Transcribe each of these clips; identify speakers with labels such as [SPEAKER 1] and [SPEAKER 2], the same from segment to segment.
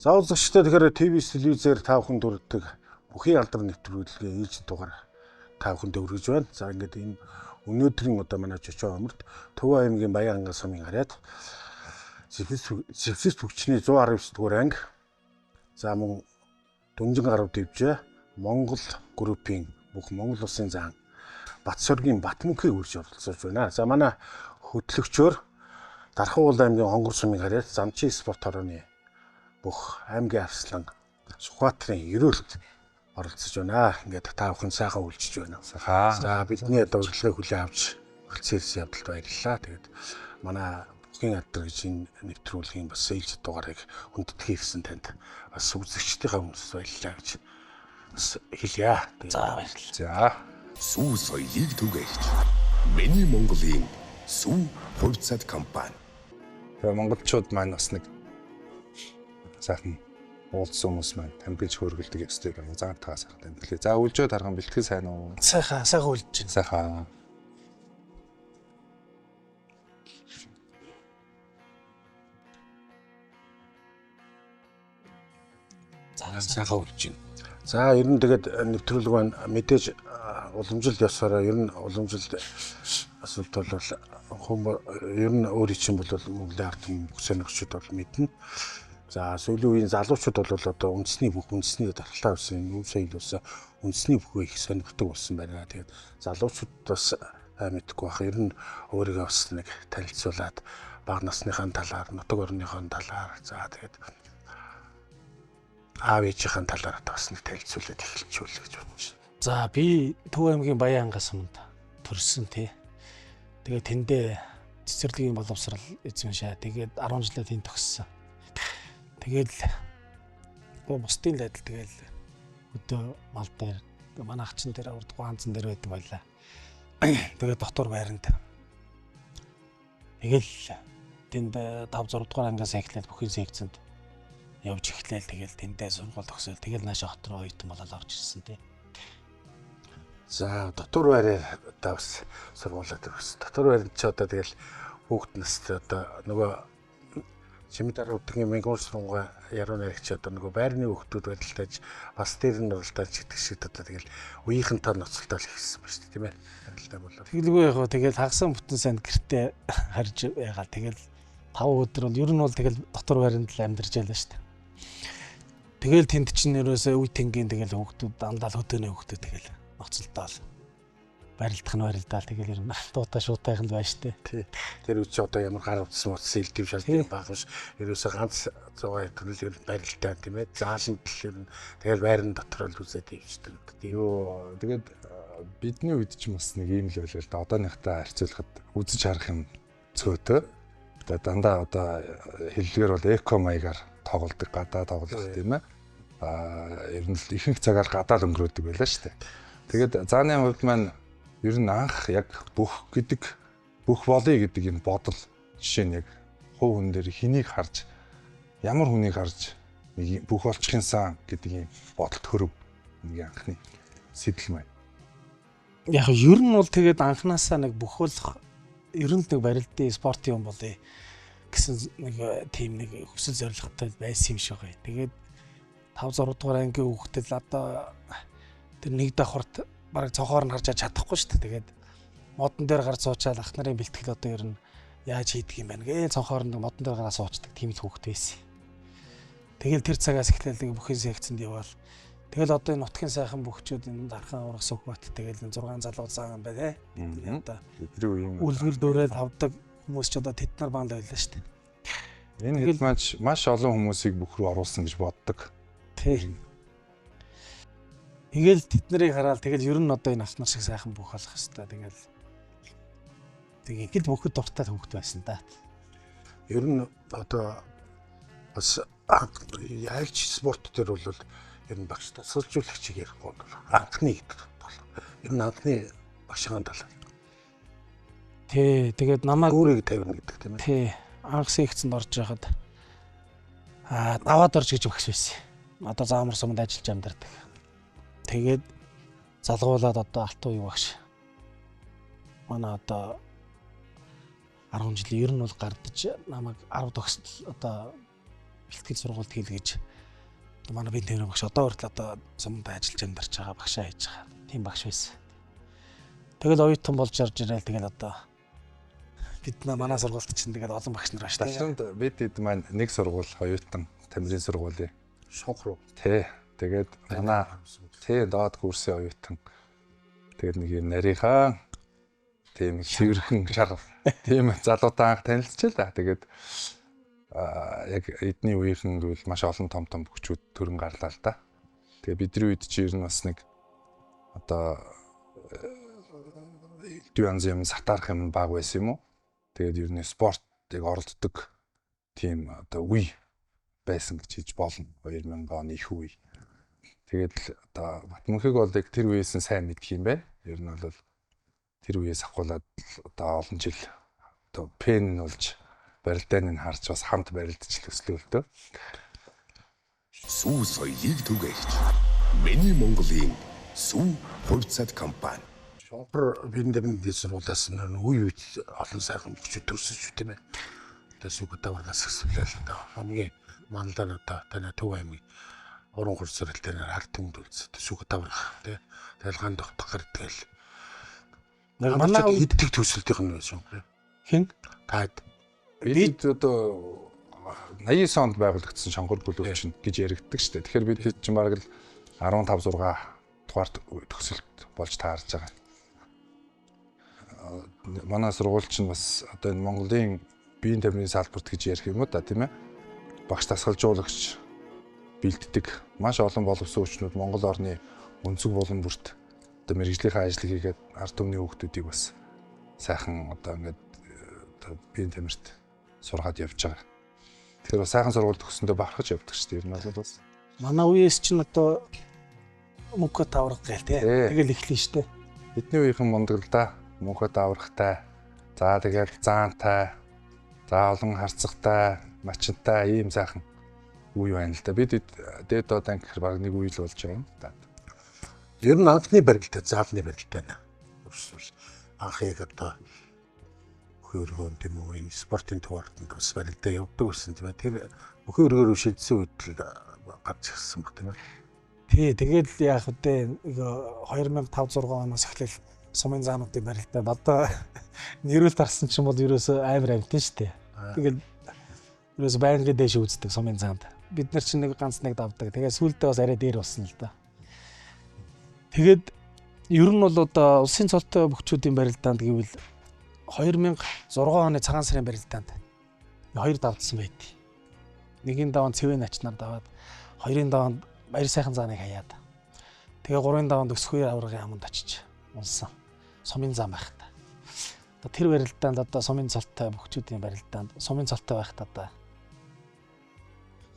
[SPEAKER 1] Заавал зочтой тэгэхээр ТV телевизээр та бүхэнд хүрдэг бүхий алдар нэвтрүүлгээ ээлж дугаар та бүхэнд өргөж байна. За ингээд энэ өнөөдрийн одоо манай Жочоо оморт Төв аймгийн Баян анган сумын хараад Зэвсэг төвчний 119 дугаар анги. За мөн Дүнжин гарав дэвжээ Монгол группийн бүх Монгол улсын зан Батсоргийн Батмөнхийг үрж оролцож байна. За манай хөтлөгчөөр Дархан аймгийн Хонгор сумын хараад Замчин спорт хорооны бүх аймгийн арслан Сүхбаатарын ерөөлт оролцож байна. Ингээд та бүхэн сайхан үлжиж байна. За бидний одоо урилгыг хүлээн авч хөлцөөс явдалд баярлалаа. Тэгээд манай бүхний алдар гэж энэ нэвтрүүлгийн бас ээлж дугаарыг хүндэтгэе гэсэн танд бас үзэгчдийнхээ өмнөөс баярлалаа гэж бас хэлье.
[SPEAKER 2] За баярлалаа.
[SPEAKER 3] За сүү соёлыг түгээгч Миний Монголын сүү хувьцат компани.
[SPEAKER 2] Тэгээ монголчууд маань бас нэг сайхан уулзсан хүмүүс маань тамбилж хөргөлдөг ёстой байна. Заантаа сайхан тамбилээ. За үлжөө тархан бэлтгэл сайн уу?
[SPEAKER 4] Сайхан үлдэж байна.
[SPEAKER 2] Сайхан.
[SPEAKER 1] Сайхан үлж байна. За ер нь тэгээд нэвтрүүлэг маань мэдээж уламжлалт ёсороо ер нь уламжлалт асуулт бол ер нь өөрийн чинь бол Монголын ард түмэн бүх сонирхчид бол мэднэ. За сүүлийн үеийн залуучууд бол одоо үндэсний дархлаа болсон үе соёлоос үндэсний бүхөө их сонирхдаг болсон байна. Тэгээд залуучууд бас мэдгүй бах ер нь өөрийгөө бас нэг танилцуулаад бага насныхаа талаар, нутаг орныхоо талаар за тэгээд аав ээжийн талаар бас нэг танилцуулаад эхэлчихвэл гэж бодож байна.
[SPEAKER 4] За би Төв аймгийн Баян анган суманд төрсөн тий. Тэгээд тэндээ цэцэрлэгийн боловсрал эзэн шаа. Тэгээд 10 жилээ тэнд төгссөн. Тэгэл бусдын байдал тэгэл өдөө мал дээр манай ачин дээр урд ганцхан дээр байдаг байлаа. Тэгээд дотор байранд. Тэгэл тэнд 5 6 дугаар ангиас эхлээд бүхий секцэнд явж эхлээл тэгэл тэндээ сургууль төгсөөл тэгэл нааш хот руу оюутан болоод авч ирсэн тий.
[SPEAKER 1] За дотор байраар одоо бас сургуулаад төгссөн. Дотор байранд ч одоо тэгэл хүүхэд настай одоо нөгөө Чимэдэр өдгийн мэнгүүр сургуугаа яруу найрагч одоо нөгөө байрны хүүхдүүд байдалтайж бас дээр нь оролдож идэх шиг одоо тэгэл үеийнхэнтэй ноцолтол хийсэн ба шүү дээ тийм ээ. Харилтай болоо.
[SPEAKER 4] Тэгэлгүй яг тэгэл хагасан бүтэн санд гэртээ харж яагаад тэгэл 5 өдөр бол ер нь бол тэгэл дотор байранд л амьдарч ялаа шүү дээ. Тэгэл тэнд чинь ерөөсөө үе тэнгийн тэгэл хүүхдүүд дандаа л хөдөөний хүүхдүүд тэгэл ноцолтол барилдах нь барилдаал тэгэл ер нь дуудаа шуутайх нь байна штэ.
[SPEAKER 1] Тий. Тэр үчи одоо ямар гар утсан утсан илдэв шалтгаан багш ерөөсөө ганц 100 төрөл ер нь барилдаа тийм ээ. Зааланд л ер нь тэгэл байрны дотор л үзээд ивчдэг.
[SPEAKER 2] Йоо тэгээд бидний үед ч бас нэг юм л байлаа л да. Одооныхтай харьцуулахад үзэж харах юм цөөтөө. Тэгээд дандаа одоо хэллэгээр бол эко маягаар тоглодог, гадаа тоглох тийм ээ. Ер нь л ихэнх цагаар гадаа л өнгөрөөдөг байлаа шүү дээ. Тэгээд зааны хувьд маань ер нь анх яг бүх болъё гэдэг энэ бодол жишээ нь яг хувь хүн дээр хэнийг харж ямар хүнийг харж нэг бүх болчихын сан гэдэг ийм бодолд хөрөв нэг анхны сэтэл маань.
[SPEAKER 4] Яг ер нь бол тэгээд анханасаа нэг бүх болох ер нь нэг барилдын спортын юм болъё гэсэн нэг тийм нэг хүсэл зорилготой байсан юм шиг байна. Тэгээд 5 6 дугаар ангийн хүүхдэл одоо тэр нэг давхарт бараг цонхоор нь харж чадахгүй шүү дээ. Тэгээд модон дээр гарч суучаал ах нарын бэлтгэл одоо ер нь яаж хийдэг юм бэ гээл цонхоор нь модон дээр гараа суучдаг тийм л хүүхд байсан. Тэгэл тэр цагаас эхлээл нэг бүхий секцэнд яваал. Тэгэл одоо энэ нутгийн сайхан бүхчүүд энэ Дархан урах Сүхбаат тэгэл 6 залуу заа юм байна те. Одоо
[SPEAKER 2] бидний үеийн
[SPEAKER 4] үлгэр дүүрэл авдаг хүмүүс ч одоо тэд нар баанд байлаа шүү дээ.
[SPEAKER 2] энэ хэд маш олон хүмүүсийг бүх рүү оруулсан гэж боддог.
[SPEAKER 4] Тий. Тэгэл тэд нарыг хараад тэгэл ер нь одоо энэ алтнар шиг сайхан бүх болох хэвээр тэгэл бүхэд дуртай хүүхэд байсан да.
[SPEAKER 1] Ер нь одоо бас яг спорт төр бол ер нь багш тасалжуулагчийг ярихгүй бол анхны гэдэг бол ер нь анхны багшийн талаар.
[SPEAKER 4] Тий, тэгээд намайг
[SPEAKER 1] өөрийг тавина гэдэг тийм ээ.
[SPEAKER 4] Тий, анх секцэнд орж байхад даваад орж гэж багш байсан. Одоо заамар суманд ажиллаж амьдардаг. Тэгээд залгуулад одоо алтан үе багш. Манай одоо 10 жилийн ер нь бол гардаж намайг 10 төгсөл одоо бэлтгэл сургуульд хийлгэж манай бие тэмрийн багш одоо хүртэл одоо сумдаа ажиллаж амьдарч байгаа багшаа хийж байгаа. Тийм багш байсан. Тэгэл оюутан болж орж ирэл тэгэл одоо бид манай сургуульд чинь тэгэл олон багш нар байна шүү дээ.
[SPEAKER 2] Ташрамд бид маань нэг сургууль оюутан тамирын сургуулийн
[SPEAKER 1] Шонх руу.
[SPEAKER 2] тий. Тэгээд манай тий доод курсын оюутан тэгээд нэг юм нарийнхаа тийм цэвэрхэн шар тийм залуутай анх танилцчихлаа. Тэгээд яг эдний үеийнхэн гэвэл маш олон том бүхчүүд төрөн гарлаа л да. Тэгээ бидний үед чи ер нь бас нэг одоо янз юм сатаарах юм баг байсан юм уу? Тэгээд ер нь спортыг оролддог тийм одоо үе байсан гэж хэлж болно. 2000 оны их үе. Тэгээд одоо Батмөнхийг бол яг тэр үеэс нь сайн мэдх юм байна. Ер нь бол тэр үеэс ахуулаад одоо олон жил одоо пен болж барилдааг нь харж бас хамт барилдаж төслөөлтөө.
[SPEAKER 3] Сүү соёлыг түгээгч. Миний Монголын Сүү хувьцат компани.
[SPEAKER 1] Шонхор бидэнд сургуулиас үе үед олон сайхан бүчүүд төрсөн шүү дээ. Тэгээ сүгдээ варгаас хэсвэлээ л да. Хамгийн мандал одоо таны Төв аймгийн уран хурц зэрэлтэй ард түмэнд үлдсэн сүгдээ варгах тий. Тэгэл ганд тогтох гэрдэл. Манай иддэг төсөлтийнх нь байсан.
[SPEAKER 4] Хэн?
[SPEAKER 1] Таад
[SPEAKER 2] Бид одоо 89 онд байгуулагдсан Шонгор бүлэгч гэж яригддаг шүү дээ. Тэгэхээр бид чинь бараг л 15 6 дугаар төгсөлт болж таарж байгаа. Манай сургууль чинь бас одоо энэ Монголын биеийн тамирын салбарт гэж ярих юм уу да тийм ээ. Багш тасгалжуулагч бэлддэг маш олон боловсон хүчнүүд Монгол орны өнцөг булан бүрт одоо мэрэгжлийн ажил хийгээд ард түмний хүүхдүүдийг бас сайхан одоо ингээд биеийн тамирт сургаад явж байгаа. Тэгэхээр бас сайхан сургууль төгсөндөө бахархаж явдаг шүү дээ. Ер нь бол бас
[SPEAKER 4] Манай үеэс чинь одоо мөнхө таврах гээл тий. Тэгэл эхлэн штэ.
[SPEAKER 2] бидний үеийнхэн мундаг л да. Мөнхөд аврахтай. За тэгээд заантай. За олон харцагтай, мачинтай ийм сайхан үе байна л да. Бид дээд доод анги гэхэр баг нэг үе л болж байгаа юм да.
[SPEAKER 1] ер нь анхны барилдаа заалны барилдаа нэ. Анх яг одоо хөргөн тийм үү спортын төвөрт бас барилдаа явдаг гэсэн тийм ээ. Тэр бүхэн өргөөр шилжсэн үед л гарч ирсэн баг тийм ээ.
[SPEAKER 4] Тий, тэгэл яах вэ? 2005 6 оноос эхлээл сумын заануудын барилдаа одоо нэрүүл тарсан ч юм бол ерөөсөө амар амтэн штэ. Тэгэл ерөөсөө байнгын дэш үздэг сумын заанд. Бид нар чинь нэг ганц нэг давдаг. Тэгээ сүулдээ бас арай дээр болсон л да. Тэгээд ер нь бол одоо улсын цолтой бүхчүүдийн барилдаанд гэвэл 2006 оны цагаан сарын барилдаанд хоёр давдсан байт. Нэгийн даван цэвэн ачнаар даваад, хоёрын даванд баяр сайхан зааныг хаяад. Тэгээ гурван даванд өсгөө аврагын аманд очиж унсан. Сумын зам байхта. Одоо тэр барилдаанд одоо сумын цолтой бүхчүүдийн барилдаанд сумын цолтой байхта одоо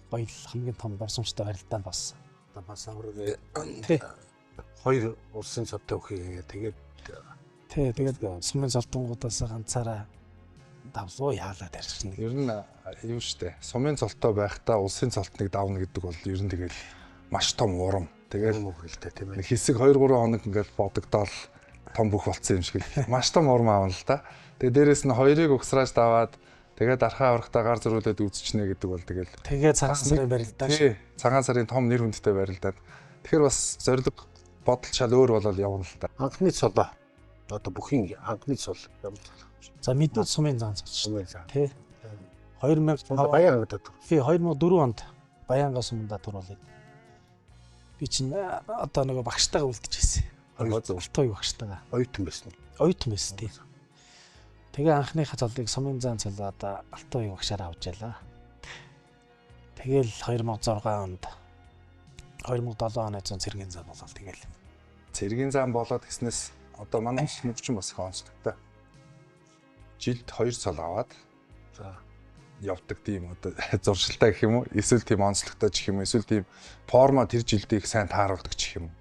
[SPEAKER 4] баял хамгийн том дурсамжтай барилдаанд болсон.
[SPEAKER 1] Одоо бас авраг хоёр улсын цолтой өгье тэгээд
[SPEAKER 4] тэгээд сумын цолтонгуудаас ганцаараа давлуу яалаад ярьчихна.
[SPEAKER 2] Ер нь юу штэ. Сумын цолтой байхдаа улсын цолтныг давна гэдэг бол ер нь тэгэл маш том урам. Тэгээд
[SPEAKER 1] мөгөлтэй тийм ээ.
[SPEAKER 2] нэг хэсэг 2 3 хоног ингээд бодогдоол том бүх болцсон юм шиг л маш том урам аавна л да. Тэгээд дээрэс нь хоёрыг угсрааж даваад тэгээд архаа аврахтаа гар зөрүүлээд үзчихнэ гэдэг бол тэгээд
[SPEAKER 4] цагаан сарын барилдаа
[SPEAKER 2] тий. Цагаан сарын том нэр хүндтэй барилдаад. Тэгэхээр бас зориг бодол шал өөр болол явна л да.
[SPEAKER 1] Анхны цолоо одоо бүхийн анхны цол юм.
[SPEAKER 4] За мэдүүд сумын заан цолч.
[SPEAKER 1] Сумын заа.
[SPEAKER 4] Тий. 2005
[SPEAKER 1] Баян гэдэг.
[SPEAKER 4] тий 2004 онд Баянгаа сумдаа туруулаад. Би чинь одоо нөгөө багштайгаа үлдэж байсан. Алтуй багштайгаа.
[SPEAKER 1] Оюутан байсан.
[SPEAKER 4] Оюутан байсан тий. Тэгээ анхныхаа цолыг сумын заан цолоо одоо Алтуй багшаар авч ялаа. Тэгэл 2006 онд 2007 оны цэргийн зам болол тэгэл.
[SPEAKER 2] Цэргийн зам болоод гиснээс одоо манай мөвчин бас их онцлогтой. Жилд 2 цол аваад
[SPEAKER 1] За
[SPEAKER 2] явдаг тийм одоо зуршилтай гэх юм уу? Эсвэл тийм онцлогтой ч гэх юм уу? Эсвэл тийм форма тэр жилдийг сайн тааруулдаг ч гэх юм уу?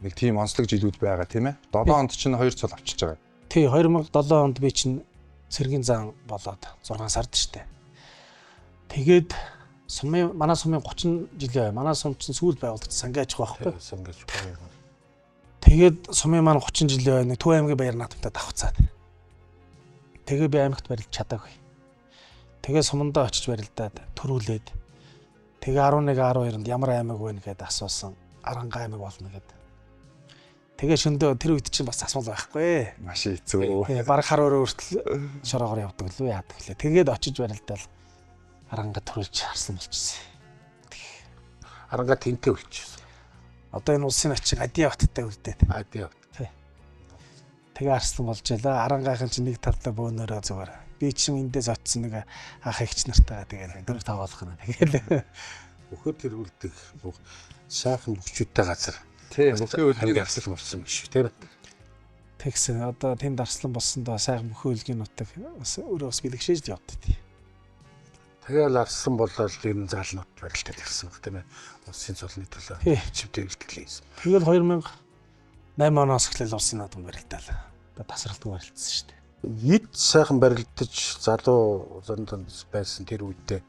[SPEAKER 2] Нэг тийм онцлог жилүүд байгаа тийм ээ. 7 онд чинь 2 цол авчиж байгаа.
[SPEAKER 4] Тий 2007 онд би чинь цэргийн зам болоод 6 сард штэ. Тэгээд манай сумын 30 жилийн манай сум чинь сүүл байгуулагдсан сангийн аж ахуй байхгүй.
[SPEAKER 1] сангаж баян.
[SPEAKER 4] Тэгээд сумын маань 30 жилийн Төв аймгийн баяр наадамтай давхцаад. Тэгээ би аймагт барилж чадаагүй. Тэгээ сумандаа очиж барилдаад төрүүлээд тэгээ 11 12-нд ямар аймаг вэ гэхэд асуусан. Аранга аймаг болно гэдэг. Тэгээ шөндөө тэр үед чинь бас асуул байхгүй.
[SPEAKER 2] Маш хэцүү.
[SPEAKER 4] Тэгээ баг хар өрөө хүртэл шороогоор явдаг лөө яадаг лээ. Тэгээд очиж барилдаал Аранга төрүүлж харсан болчихсон.
[SPEAKER 1] Аранга тэнтэй үлчсэн.
[SPEAKER 4] Одоо энэ улсын очих Адиа баттай үлдээд.
[SPEAKER 1] Адиа.
[SPEAKER 4] Тэгээ арслан болж ялаа. Арангайхан чинь нэг талдаа бөөнөрөө зүгээр. Би чинь эндээс очсон нэг ах эгч нартайгаа тэгээд дөрөв тавуулах нь. Тэгээд
[SPEAKER 1] Бөхөр тэргүүлдэг сайхан бүхчүүдтэй газар.
[SPEAKER 2] Тийм, бүхий үлгийн
[SPEAKER 1] арслан болсон биш үү, тийм.
[SPEAKER 4] тэгсэн одоо тэнд арслан болсондоо сайхан бүхий үлгийн нутаг бас өөрөө бас бэлгшээж явдаг тий.
[SPEAKER 1] Тэгэл арслан болол ер нь заалнууд барилтад ирсэн баг тийм ээ. Улсын цолны төлөө чивтэй бэлтгэл хийсэн.
[SPEAKER 4] Тэгэл 2008 оноос эхлээл улсын наадам барилдаал. Одоо тасралтгүй барилдсан шүү дээ.
[SPEAKER 1] Нийт сайхан барилдаж залуу зонд байсан тэр үедээ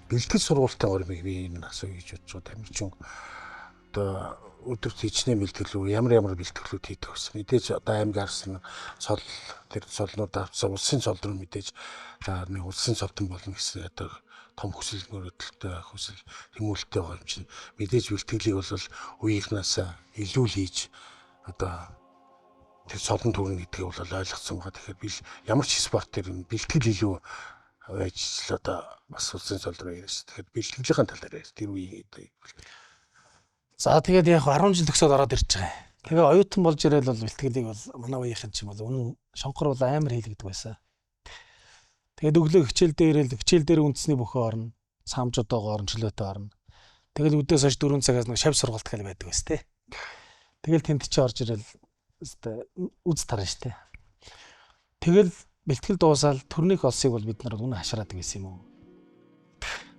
[SPEAKER 1] бэлтгэл сургалтын гормыг би энэ асуу хийж бодож байгаа. Тамирчин одоо өдөрт хичнээн бэлтгэл үү ямар бэлтгэлүүд хийдэг гэсэн. Мэдээж одоо аймаг арслан цол тэр цолнууд авсан улсын цол руу мэдээж за нэг улсын цолтон болно гэсэн одоо том хүсэл мөрөдөлтөй хүсэл хүмүүлтэй байгаа юм чинь мэдээж бэлтгэлийг бол үеийнхнээс илүү л хийж одоо тэр цолон төрнө гэдгийг бол ойлгосон байгаа. Тэгэхээр би ямар ч спорт төр бэлтгэл илүү байж л одоо бас улсын цол руу ирсэн. Тэгэхээр бэлтгэлийн талаар ярьж тэр үеийн
[SPEAKER 4] За тэгээд яг 10 жил төгсөөд ороод ирж байгаа. Тэгээ оюутан болж ирээл бол бэлтгэлийг бол манай үеийнхэн ч юм бол үнэн шонхор бол амар хийлэгдэг байсан. Тэгээд өглөө хичээл дээр үндэсний бүхэн орно. Самжуудаа орно, чөлөөтэй орно. Тэгэл өдөөс хойш 4 цагаас нэг шав сургалт гал байдаг байсан те. Тэгэл тэнд чи орж ирээл үз тарна штэ. Тэгэл бэлтгэл дуусаад төрнийх олсыг бол бид нар үнэ хашраадаг байсан юм уу?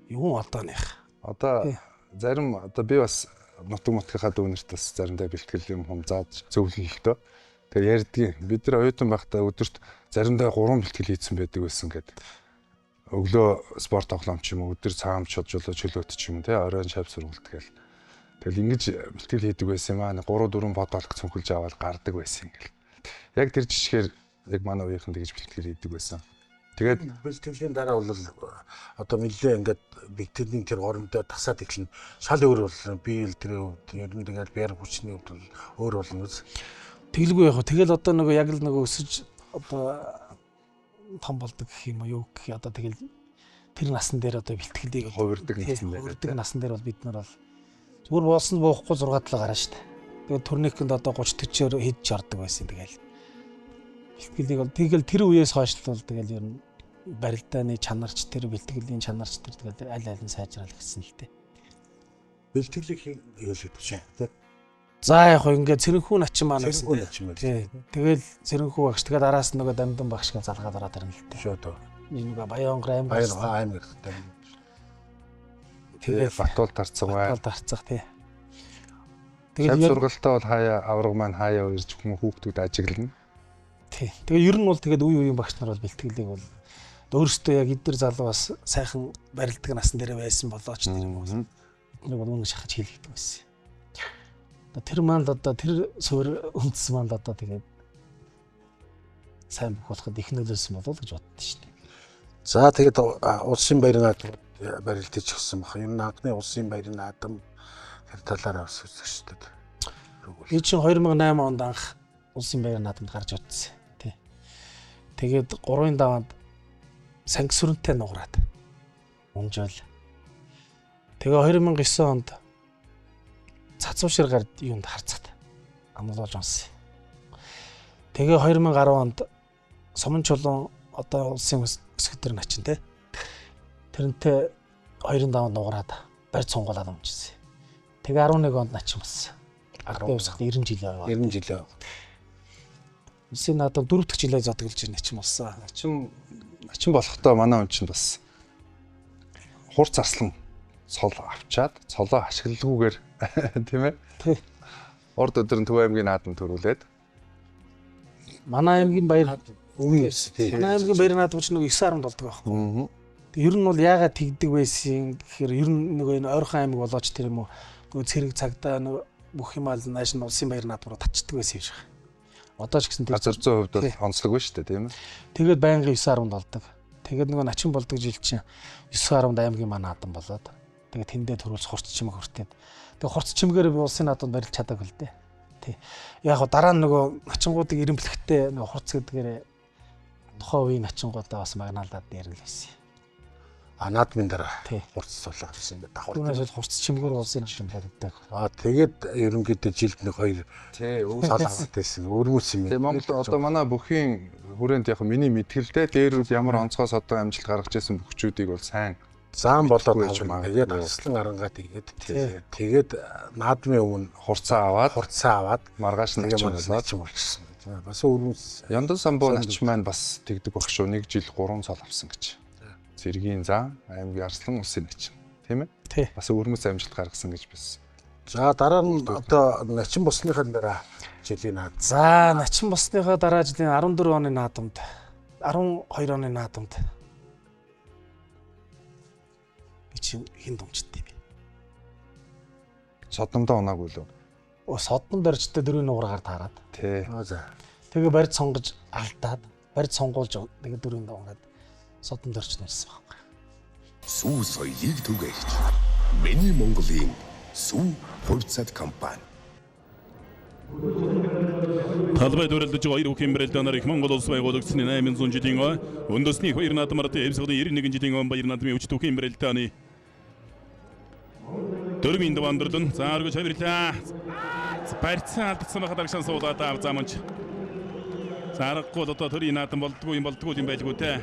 [SPEAKER 4] Юу одооных.
[SPEAKER 2] Одоо зарим одоо би бас нутаг мутгийнхаа дүүнерт бас заримдаа бэлтгэл юм зааж зөвлөн л дөө. Тэгээ ярьдгийн бид нар оюутан байхдаа өдөрт заримдаа 3 бэлтгэл хийсэн байдаг байсан гэдэг. Өглөө спорт тоглоом ч юм уу, өдөр цаамч шоджолоо чөлөөт ч юм уу те оройн шав сургалт гээл. Тэгэл ингэж бэлтгэл хийдэг байсан юм аа. 3 4 бодолк цөнхөлж аваад гардаг байсан ингээл. Яг тэр жишгээр яг манай үеийнхэн тэгж бэлтгэл хийдэг байсан. Тэгээд
[SPEAKER 1] бэлтгэлийн дараа бол одоо нэлээ ингээд бэлтгэлийн тэр гормдоо тасаад эхэлнэ. Шал өөр бол би л тэр ер нь тэгээд биар хүчний хувьд өөр болно үз.
[SPEAKER 4] Тэглгүй яг. Тэгэл одоо нөгөө яг л нөгөө өсөж одоо том болдог гэх юм уу юу гэх одоо тэгэл тэр насан дээр одоо бэлтгэлийг
[SPEAKER 2] хувирдаг насан дээр.
[SPEAKER 4] Хувирдаг насан дээр бол бид нар бол зүгээр буулсан буухгүй 6 7 гараа штэ. Тэгээд турникэнд одоо 30 40-оор хийж ордог байсан тэгэл. Бэлтгэлийг бол тэгэл тэр үеэс хойш л бол тэгэл ер нь барилдааны чанарч тэр бэлтгэлийн чанарч тэр тэгэл аль аль нь сайжрал гэсэн л дээ.
[SPEAKER 1] Бэлтгэлийг хийлгэж байна.
[SPEAKER 4] За яг хөө ингээд цэрэнхүү начин маань
[SPEAKER 1] Цэрэнхүү начин байна.
[SPEAKER 4] Тий. Тэгэл цэрэнхүү багш тэгээд араас нь нөгөө дамдан багшгаа залгаад ороод ирнэ л дээ.
[SPEAKER 1] Шөө дөө.
[SPEAKER 4] Энэ нөгөө Баянгар аймаг.
[SPEAKER 1] Аймаг.
[SPEAKER 2] тэгээ Батуул тарцаг бай.
[SPEAKER 4] Батуул тарцаг тий.
[SPEAKER 2] Шав сургалтаа бол хаяа авраг маань хаяа ирж хүүхдүүд ажиглана.
[SPEAKER 4] Тий. Тэгээ ер нь бол тэгээд үеийн багш нар бол бэлтгэлийг бол өөрөөсөө яг эдгээр залуу бас сайхан барилдаг насан дээр байсан болооч тэр юм уу. Нэг бол үнэ шахаж хийлгдэг байсан. Тэр маань л одоо тэр суурь үндэс маань л одоо тэгээд сайн болоход их нөлөөсөн болов гэж боддоо шүү дээ.
[SPEAKER 1] За тэгээд улсын баярын наадам барилдаж өгсөн баг. Энэ анхны улсын баярын наадам тэр талаараа бас үзэх шүү дээ.
[SPEAKER 4] Би чинь 2008 онд анх улсын баярын наадамд гарч утсан тий. Тэгээд 3-ын даваанд сангисүрэнтэй нугараад унжаал. Тэгээ 2009 онд цацуушир гард юунд харцаад амлуулж унсан. Тэгээ 2010 онд Сумын чулуун одоо улсын өсгөдөр начин те. Тэрнтэй 2-ын даваанд нугараад барь цунгалаад унжсан. Тэгээ 11 онд начин болсон. 10 усахт 90 жил яваа.
[SPEAKER 1] 90 жил яваа.
[SPEAKER 4] Улсын наадам 4 дахь жилээ зодголж начин болсон.
[SPEAKER 2] Начин болохдоо манай хүн чинь бас хурц арслан цол авчаад цолоо ашигладгүйгээр тийм ээ.
[SPEAKER 4] Тий.
[SPEAKER 2] Урд өдөр нь Төв аймгийн наадам төрүүлээд
[SPEAKER 4] манай аймгийн баяр
[SPEAKER 1] Үгүй тий.
[SPEAKER 4] манай аймгийн баярын наадам ч нэг 9-10 болдог байхгүй. Ер нь бол яагаад тэгдэг байсан гэхээр ер нь нөгөө энэ ойрхон аймаг болооч тэр юм уу нөгөө цэрэг цагдаа нөгөө бүх юм аль нааш нь улсын баярын наадам руу татчихдаг байсан юм шиг. Одоо ч гэсэн
[SPEAKER 2] газар зүйн хувьд бол онцлог байна шүү дээ тийм ээ.
[SPEAKER 4] Тэгээд байнгын 9-10 болдог. Тэгээд нөгөө начин болдог жил чинь 9-10 аймгийн маань наадам болоод тэгээд тэндээ төрүүлж хурц чимэг хүртээд тэгээд хурц чимгээр би улсын наадамд барилж чадаагүй л дээ. Тий. Яг го дараа нь нөгөө начингуудыг ирэмблэхтэй нөгөө хурц гэдгээр тухайн үеийн начингуудаа бас магнаалдаад дээр л байсан.
[SPEAKER 1] Наадмын дараа
[SPEAKER 4] Тий.
[SPEAKER 1] хурц суулгах гэсэн ингээд давхар.
[SPEAKER 4] Түүнээс бол хурц чимгээр улсын наадам баригдаг.
[SPEAKER 1] Тэгээд ерөнхийдөө жилд нэг 2
[SPEAKER 2] Тий.
[SPEAKER 1] сал аваад байсан. Өрмөс юм.
[SPEAKER 2] Тэгээ Монгол одоо манай бүхийн хүрээнд яг миний мэтгэлтэй дээр үл ямар онцгой содон амжилт гаргаж ирсэн бүхчүүдийг бол сайн
[SPEAKER 1] Заан болоод
[SPEAKER 2] Мэдгүй ч
[SPEAKER 1] тэгээд
[SPEAKER 2] магадгүй.
[SPEAKER 1] арслан арангаа тэгээд наадмын өмнө
[SPEAKER 2] хурцаа аваад
[SPEAKER 1] маргааш
[SPEAKER 2] маргааш начин болоод
[SPEAKER 1] начин болчихсон. Бас өрмөс
[SPEAKER 2] Яндан самбуу нач маань бас тэгдэг баг шүү. 1 жил 3 цол авсан гэж. Цэргийн зан аймгийн Арслан улсын начин. Тийм ээ?
[SPEAKER 4] Тий.
[SPEAKER 2] Бас өрмөс амжилт гаргасан гэж бас.
[SPEAKER 1] За дараа нь одоо начин босныхаа дараа жилийн наад.
[SPEAKER 4] За начин босныхаа дараа жилийн 14 оны наадамд 12 оны наадамд би чинь хин думчдээ би.
[SPEAKER 2] Содомдоо унаагүй лөө.
[SPEAKER 4] Содон дөржтэй 4 нугараар таарад.
[SPEAKER 2] Тий.
[SPEAKER 1] За.
[SPEAKER 4] Тэгээ барьж сонгож алдаад барьж сонгуулж тэгээ 4 нугараад содон дөрж нэрсэн баг.
[SPEAKER 3] Сүү соёлыг түгээгч. Миний Монголын Сүү хувьцат компани.
[SPEAKER 5] Талбай дүрэлдэж хоёр бүхэн бэрэлдэнээр их Монгол улс байгуулагдсны 800 жилийн үндэсний хоёр наадмарт эвсгэн 91 жилийн баяр наадмын өч түүхийн бэрэлдэний дөрвийн давандрдан зааргож авирлаа. Барьцаа алдсан байхад агшан суулгаад ав заманч. Заарахгүй одоо төрийн наадам болдгүй юм байлгүй те.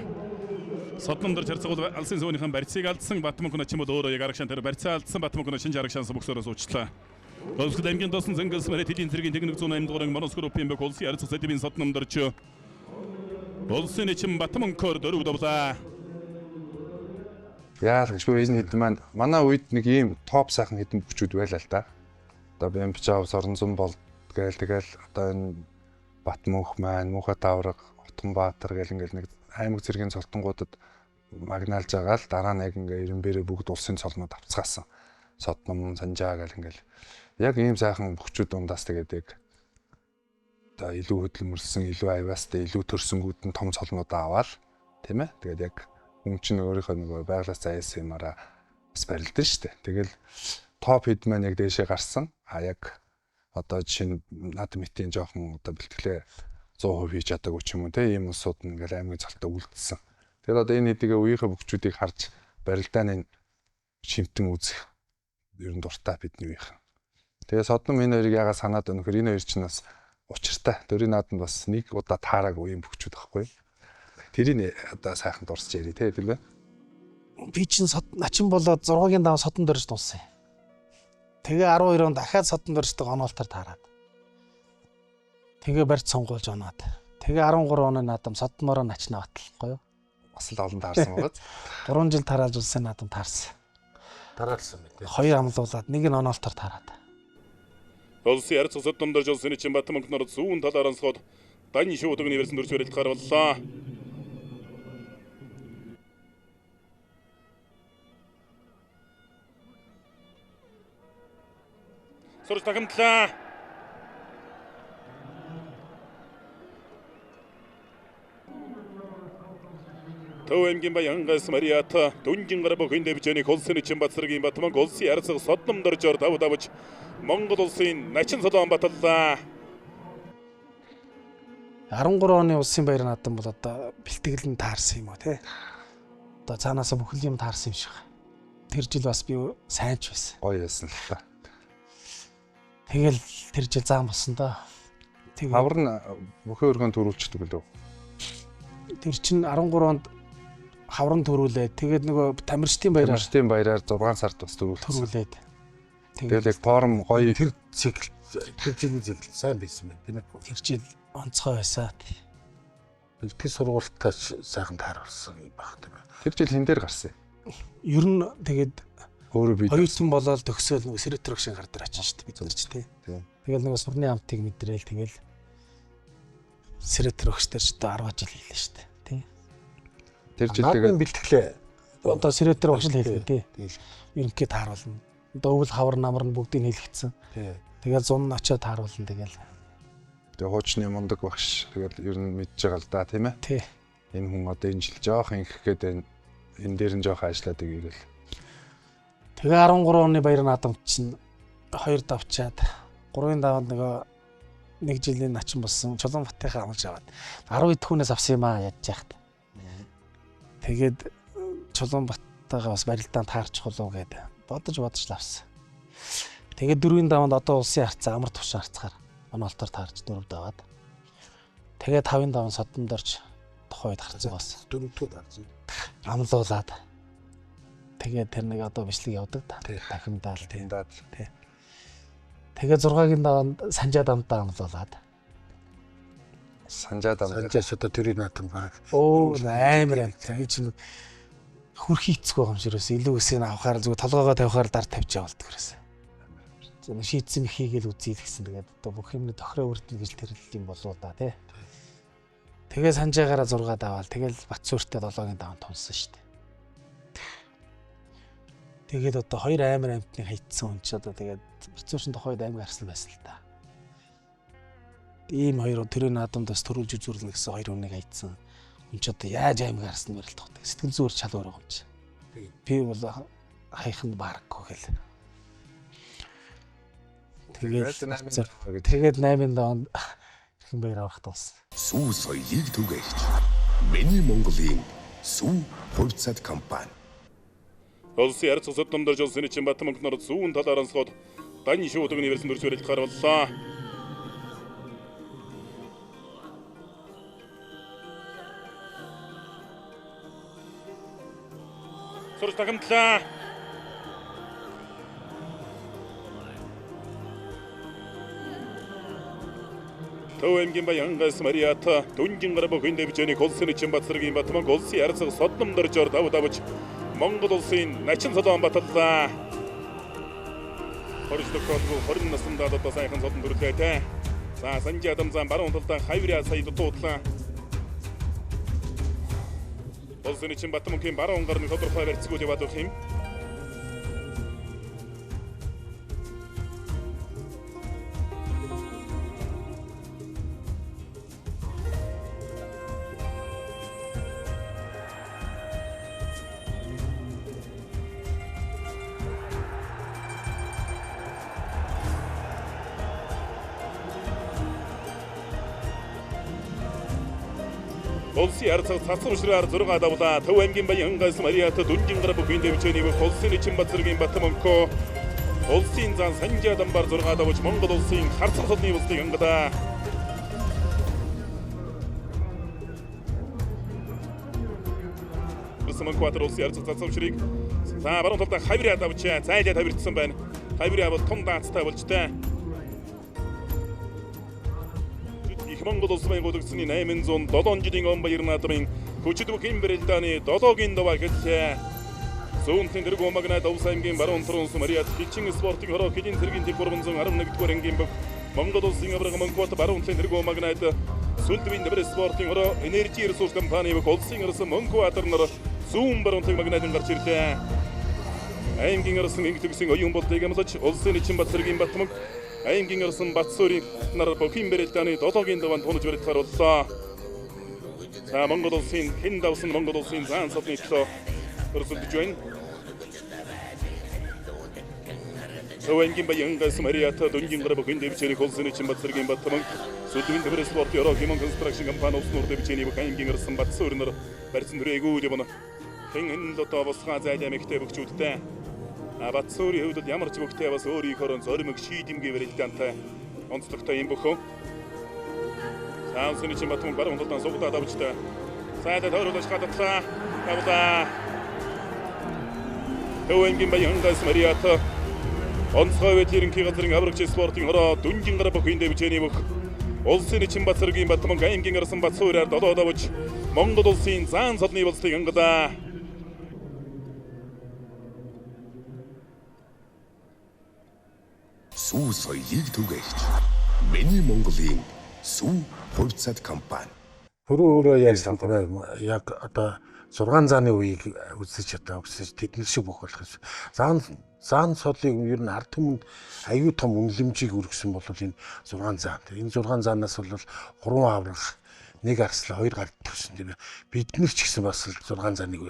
[SPEAKER 5] Содномдор чарцгуул алсын зөөнийхэн барьцыг алдсан Батмонх начин бол өөрөө яг арагшаан тэр барьцаа алдсан Батмонх начин арагшаанс бөксөрөөс уучлаа. Олсгол аймгийн досон зангас мэрэт эдийн засгийн техник зүүн аймд горон Монос группийн бок улсын ярилцах сэдвийн Содномдорч улсын начин Батмонхор дөрөв довлаа.
[SPEAKER 2] Яалах шүү энэ хэд маань манай үед нэг ийм топ сайхан хэдэн бүчүүд байлаа л да. Одоо Бямбжаав Сорнзон болд гээл тэгэл одоо энэ Батмонх маань Мөнхөд авраг Отонбаатар гэл ингээл нэг аймаг зэргийн цолтонгуудад магнаалж байгаа л дараа нь яг ингээ ирэмбэрээ бүгд улсын цолнууд авцгаасан. Содном Санжаа гэл ингээл яг ийм сайхан бүхчүүд дундаас тэгээд яг одоо илүү хөдөлмөрлсөн, илүү аяастай, илүү төрсөнгүүд нь том цолнууд аваад тийм ээ. Тэгээд яг хүн чинь өөрийнхөө нөгөө байглаас заяас юмараа бас барилдсан шүү дээ. Тэгэл топ хэд маань яг дээшээ гарсан. Яг одоо жишээ нь над мэтийн жоохон одоо бэлтгэлээ 100% хийж чадаагүй ч юм уу те ийм улсууд нь ингээл аймгийн цалтаа үлдсэн. Тэгээд одоо энэ хэдийгээ үеийнхээ бүхчүүдийг харж барилдааны шимтэн үзэх ер нь дуртай бидний үеийнхэн. Тэгээ Содном энэ хоёрыг яагаад санаад өнөхөр энэ хоёр чинь бас учиртай. Дөрийн нааданд бас нэг удаа таараагүй юм бүхчүүд байхгүй. Тэрийг одоо сайхан дурсаж яри те тийм ээ.
[SPEAKER 4] Би чинь начин болоод 6-гийн даваа содон дөрж дууссан. Тэгээ 12 онд дахиад содон дөржтэй оноолтоор таарад. Тэгээ барьж сонгуулж оноод. Тэгээ 13 оны наадам содмороо начнаа батлахгүй юу?
[SPEAKER 2] Бас л олон таарсан байгаа.
[SPEAKER 4] 3 жил тарааж улсын наадам таарсан.
[SPEAKER 1] Дараалсан мэт.
[SPEAKER 4] 2 амлуулад нэг нь оноолтоор таарад.
[SPEAKER 5] Улсын ярилцах Содномдорч улсын начин Батмонхнор зүүн талаар ансгоод Дань шуудаг университет дөрж барилдахаар боллоо. Сурч тахимтлаа. Төв аймгийн Баянгас Мариата Дүнгийн гар бүхэн дэвжэний улсын начин Батсаргийн Батмонх улсын ярилцах Содномдорчоор давж Монгол улсын начин солон баталлаа.
[SPEAKER 4] 13 оны улсын баяр наадам бол одоо бэлтгэл нь таарсан юм уу те. Одоо цаанаасаа бүхэл юм таарсан юм шиг. Тэр жил бас би сайн ч байсан.
[SPEAKER 2] Гоё яасан л та.
[SPEAKER 4] Тэгэл тэр жил заан болсон доо. Тэгээ
[SPEAKER 2] Хавар нь бүхэн өргөнд төрүүлчихдэг лөө.
[SPEAKER 4] тэр чин 13 онд хаврын төрүүлээ. Тэгээд нөгөө Тамирчдын баяраар
[SPEAKER 2] Тамирчдын баяраар 6 сард бас төрүүлсэн.
[SPEAKER 4] төрүүлээд.
[SPEAKER 2] Тэгэл яг форум гоё
[SPEAKER 1] Тэр цикл тэр жилийн цикл сайн байсан байх тийм ээ.
[SPEAKER 4] Тэр жил онцгой байсан.
[SPEAKER 1] Бэлтгэл сургуультаа сайхан тааруулсан юм баг тийм ээ.
[SPEAKER 2] тэр жил хэн дээр гарсан юм?
[SPEAKER 4] Ер нь тэгээд
[SPEAKER 2] Өөрөө би
[SPEAKER 4] хоёулсан болоод төгсөөл нөгөө Сэрэтрэг шиг гар дээр очиж штэ бид нар ч тий.
[SPEAKER 2] Тийм.
[SPEAKER 4] Тэгэл нөгөө сурны амтыг мэдрээл тэгэл Сэрэтрэгч дээр ч одоо 10 жил хийлээ штэ тий.
[SPEAKER 2] тэр жил
[SPEAKER 1] Наадмын
[SPEAKER 2] тэгээд
[SPEAKER 1] бэлтгэлээ
[SPEAKER 4] Одоо Сэрэтрэг багш л хэлээ тий.
[SPEAKER 1] тийм.
[SPEAKER 4] Ерөнхийд тааруулна. Одоо өвөл хавар намар нь бүгдийг хэлгэцэн.
[SPEAKER 1] Тийм.
[SPEAKER 4] Тэгэл зун нь очиод тааруулна тэгэл.
[SPEAKER 2] хуучны мундаг багш тэгэл ер нь мэдж байгаа л да тийм ээ.
[SPEAKER 4] Тий.
[SPEAKER 2] энэ хүн одоо энэ жил жоох ингэх гээд энэ дээр нь жоох ажиллаад игээл.
[SPEAKER 4] Тэгээ 13 оны баяр наадамд чинь 2 давчаад 3-ын даванд нөгөө 1 жилийн начин болсон Чулуунбатынхаа амлж аваад 10 эд хүнээс авсан юм аа ядж яахад. Тэгээд Чулуунбаттайгаа бас барилдаанд таарчих болов гээд бодож авсан. Тэгээд 4-ийн даванд одоо улсын харцаа амар тушаан харцгаар манай алтар таарч 4 даваад. Тэгээд 5-ын даванд Содомдорж тухайд харцаг бас
[SPEAKER 1] 4-р харцсан.
[SPEAKER 4] амлуулаад. Тэгээд тэр нэг одоо бичлэг явдаг та. Дахимдаал тийм. Тэгээд 6-гийн даванд Санжаа дамтаа амлуулаад.
[SPEAKER 1] Санжаас одоо төрийн наадам баг.
[SPEAKER 4] Амар амт. Чинь хүрх хийцгүй байгаа юм шиг ерөөс илүү үсийг авахаар зүгээр толгоогоо тавихаар дар тавьж явуулдаг ерөөс. Зөв шийдсэн хийгээл үзье гэсэн. Тэгээд одоо бүх юмны тохироо өрдөнө гэж тэрэлт юм болоо да тий. Тэгээ Санжаагаараа 6 даваал. Тэгэл Батсууртаа 7-гийн даванд тунсан шүү дээ. Тэгээд одоо 2 амар амтныг хайцсан хүн ч одоо тэгээд Батсууршин тохойд аймаг арсан байсан л та. Ийм 2 төрийн наадамд бас төрүүлж үзүүлнэ гэсэн 2 хүнийг хайцсан. Хүн ч одоо яаж аймаг арсан мэрэл тогтдог. Сэтгэл зүйр чал өөрөө юм чи. Би бол хайхын баарахгүй гэл. Тэгээд 8-ын даванд хэн баяр авах тус.
[SPEAKER 3] Сүү соёлыг түгээгч Миний Монголын Сүү хувьцат компани.
[SPEAKER 5] Улсын харьцаг Содомдорж улсын чинь Батмонхнор зүүн талаар ансгоод дань шууд университет төрж барилт гарваллаа. Сурч тахимтлаа. Төвэмгийн Баянгас Мариата дүнгийн гараа бүхэнд дэвжэний улсын чинь Батцэргийн Батмонх улсын харьцаг Содомдоржоор давж Монгол улсын начин цолоон баталлаа. Хоригдоход 20 наснда одоо сайхан цолон төрлөөтэй. За Санжаа дамзан баруун талдаа хавраа сая дуудлаа. Улсын чинь Батмонхийн баруун гарны тодорхой барьцгууд яваад өгөх юм. Улсын харьцаг цацвшраар 6 давлаа. Төв аймгийн Баянгас Мариата дүнгийн гараа бүхэнд дэвжэний улсын чинь Батцэргийн Батмонхо улсын зан Санжаа дамбар 6 давж Монгол улсын харьцаг холны улсыг ангадаа. Батмонхо улсын харьцаг цацвшрыг за баруун талдаа хавраа давчаа зайлаа тавирдсан байна. Хавраа бол том даацтай болжтэй. Монгол улс баян гудагсны 807 жилийн он баяр наадмын хүчит бүхэн барилдааны 7-гийн даваа гэлээ. Зүүнтэн дэрэг магнат Овс аймгийн баруун Тронс Мариат Хичин спортын хороо хэдийн цэргийн тэг 311-р ангийн баг Монгол улсын Монголд баруун дэрэг магнат Сүлдвийн дэвэр спортын хороо энержи ресурс компани баг улсын арсан Монголатар нар зүүн баруун тэг магнатын гарч ирлээ. Аймгийн арсан ингэдэгсэн оюун болтыг амлаж улсын чинь Батцэргийн Батмонх аймгийн арсан Батсуурийн нар бүхэн барилдааны 7-гийн даванд тунаж барилт харууллаа. За Монгол улсын хэн давсан Монгол улсын заан содны төлөө өрсөлдөж байна. Төвэнгийн Баянгас Мариата дүнгийн гараа бүхэн дэвжэний улсын чинь Батцэргийн Батмонх Сүлдвийн дэвэр спорт ёроо Химон констракшн компани улснуур дэвжэний бүх аймгийн арсан Батсуур нар барьсан төрөйгөө дэвнэ. Хэн лото босгаа зайлаа мэгтэй бүгчүүдтэй. Батсуурийн хувьд ямар ч бүгтэй бас өөрийнхөө зоримог шийдэмгээ барилдаантай онцлогтой юм бөхөө. Саусны чинь Батмонх баруун талдаа сугдаад авчтай. Сайдад хөрөлж хататлаа. Тавлаа. Төвэнгийн Баянгас Мариата онцгой ерөнхий газрын аврагч спортын хороо дүнгийн гараа бүхэн дэвжэний бүх улсын чинь Батцэргийн Батмонх аймгийн арсан Батсуураар давж Монгол улсын заан содны улсыг ангадаа.
[SPEAKER 3] Сүү соёлыг түгээгч Миний Монголын Сүү хувьцат компани.
[SPEAKER 1] Өөрөө ярьсан тийм яг одоо 6 зааны үеийг үзэж тэдний шиг болох юм. Заан цолыг ер нь ард түмэнд аюу тум үнэлэмжийг өргөсөн бол энэ 6 заан. Энэ 6 заанаас бол 3 аврах 1 гарслаа 2 гард төгсөн тийм ээ. Бид нар ч гэсэн бас 6 заныг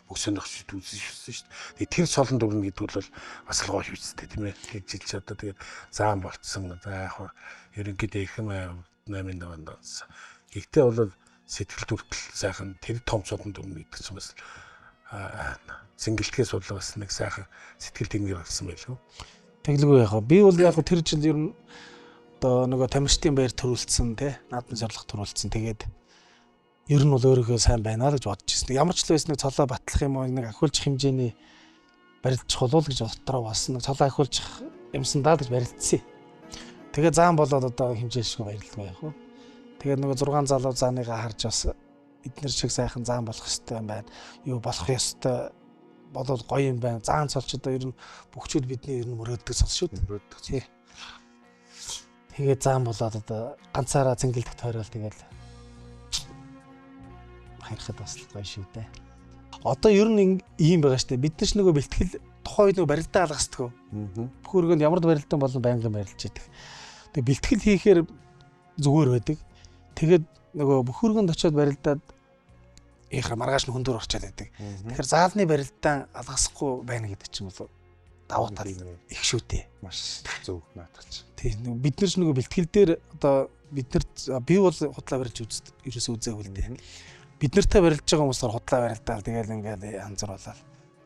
[SPEAKER 1] өгсөнөх шийд үзсэн шүү дээ. Тэр солон дүрнэ гэдэг бол бас л гоё үстэй тийм ээ. Тэг жилч одоо тэгээд заан болцсон. За яг ерөнхийдөө их юм 8-ын даванд. Гэхдээ бол сэтгэл төртөл сайхан тэр том солон дүрнэ гэдэг чинь бас зингэлтгээс бол бас нэг сайхан сэтгэл тэнгээр гарсан байлгүй.
[SPEAKER 4] Тэглгүй яг би бол яг тэр жил ер нь одоо нөгөө тамирчдын байр төрүүлсэн те наадмын зорилго төрүүлсэн. Тэгээд ер нь бол өөрийнхөө сайн байна л гэж бодож ирсэн. Ямар ч л байсан нэг цолоо батлах юм уу нэг ахиулчих хэмжээний барилдчих болов гэж дотроо бас нэг цолоо ахиулчих юмсан даа гэж барилдсан. Тэгээд заан болоод одоо хэмжээшгүй барилдгаа яг хөө. Тэгээд нөгөө 6 залуу зааныгаа харж бас эднэр шиг сайхан заан болох ёстой юм байна. Юу болох ёстой болоод гоё юм байна. Заан цолч одоо ер нь бүгчүүд бидний ер нь мөрөөддөг цол шүү дээ. Мөрөөддөг. Тэгээд заан болоод одоо ганцаараа цэнгэлдэх тойрол тэгээд хайрхад бас гоё шүү дээ. Одоо ер нь ийм байгаа шүү дээ. Бид нар ч нөгөө бэлтгэл тухайн үед нөгөө барилдаа алгасдаг. Бүх өргөнд ямар барилдан болон байнгын барилж идэг. Тэгээд бэлтгэл хийхээр зүгээр байдаг. Тэгээд нөгөө бүх өргөнд очиод барилдаад ихэр маргааш нь хөндөр орчоод байдаг. Тэгэхээр заалны барилдаан алгасахгүй байна гэдэг чинь бол давуу тал их шүү дээ.
[SPEAKER 2] Маш зөв наадах.
[SPEAKER 4] Тийм бид нар ч нөгөө бэлтгэл дээр одоо бид нар би бол худлаа барилж ерөөсөө үзээгүй л дээ. Бид нартай барилж байгаа хүмүүсээр худлаа барилдаал тэгэл ингээд анзууруулаад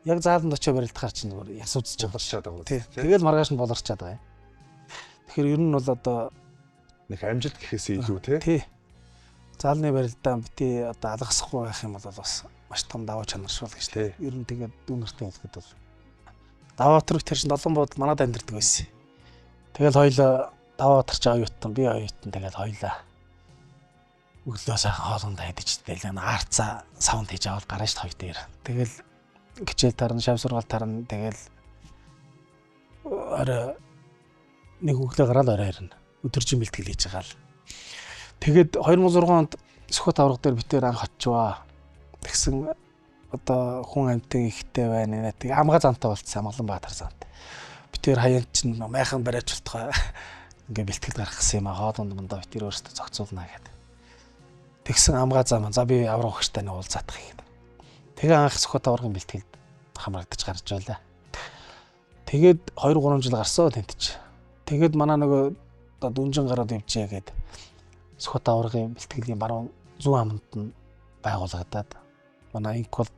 [SPEAKER 4] яг зааланд очиод барилдахаар чинь нөгөө яс үзэж байгаа. Тэгэл маргааш нь болорчаад байгаа юм. Тэгэхээр ер нь бол одоо
[SPEAKER 2] нэг амжилт гэхээсээ илүү тий.
[SPEAKER 4] Заалны барилдаан бити одоо алгасахгүй байх юм бол бас маш том даваа чанар шүү л гэж тий. Ер нь тэгээд дүүнэртэй хэлэхэд бол Даваатар тэр чинь 7 бод манад амьдэрдэг байсан. Тэгэл хоёлаа Даваатар ч оюутан би оюутан тэгэл хоёлаа өглөө сайхан хоолунд хайдаж тэгэл аарцаа саунд хийж аваад гараа шít хоёр дээр. Тэгэл хичээл тарна, шав сургаал тарна тэгэл орой нэг өглөө гараад орой ирнэ. Өдөржин бэлтгэл хийж байгаа л. Тэгэд 2006 онд Сүхбат авраг дээр битээр анх очиваа. Тэгсэн одоо хүн амьтан ихтэй байна. Тэг амгаа зантай болцсон Амгаланбаатар зант. Битээр хаяан чинь майхан бариач болтгоо. Ингээ бэлтгэл гарах гэсэн юм аа. Хоолунд мандаа битээр өөртөө зохицуулна гэдэг. Тэгсэн амгаа зам. За би авраг өгчтэй нэг уулзаадах гэдэг. Тэгээ анх Сүхбат аврагын бэлтгэлд хамрагдаж гарч байлаа. Тэгээд 2-3 жил гарсан тэнтэж. Тэгээд манай нөгөө одоо дүнжин гараад явжээ гэдэг. Сүхбат аврагын бэлтгэлийн баруун зүүн аманд нь байгуулагдаад манай инк бол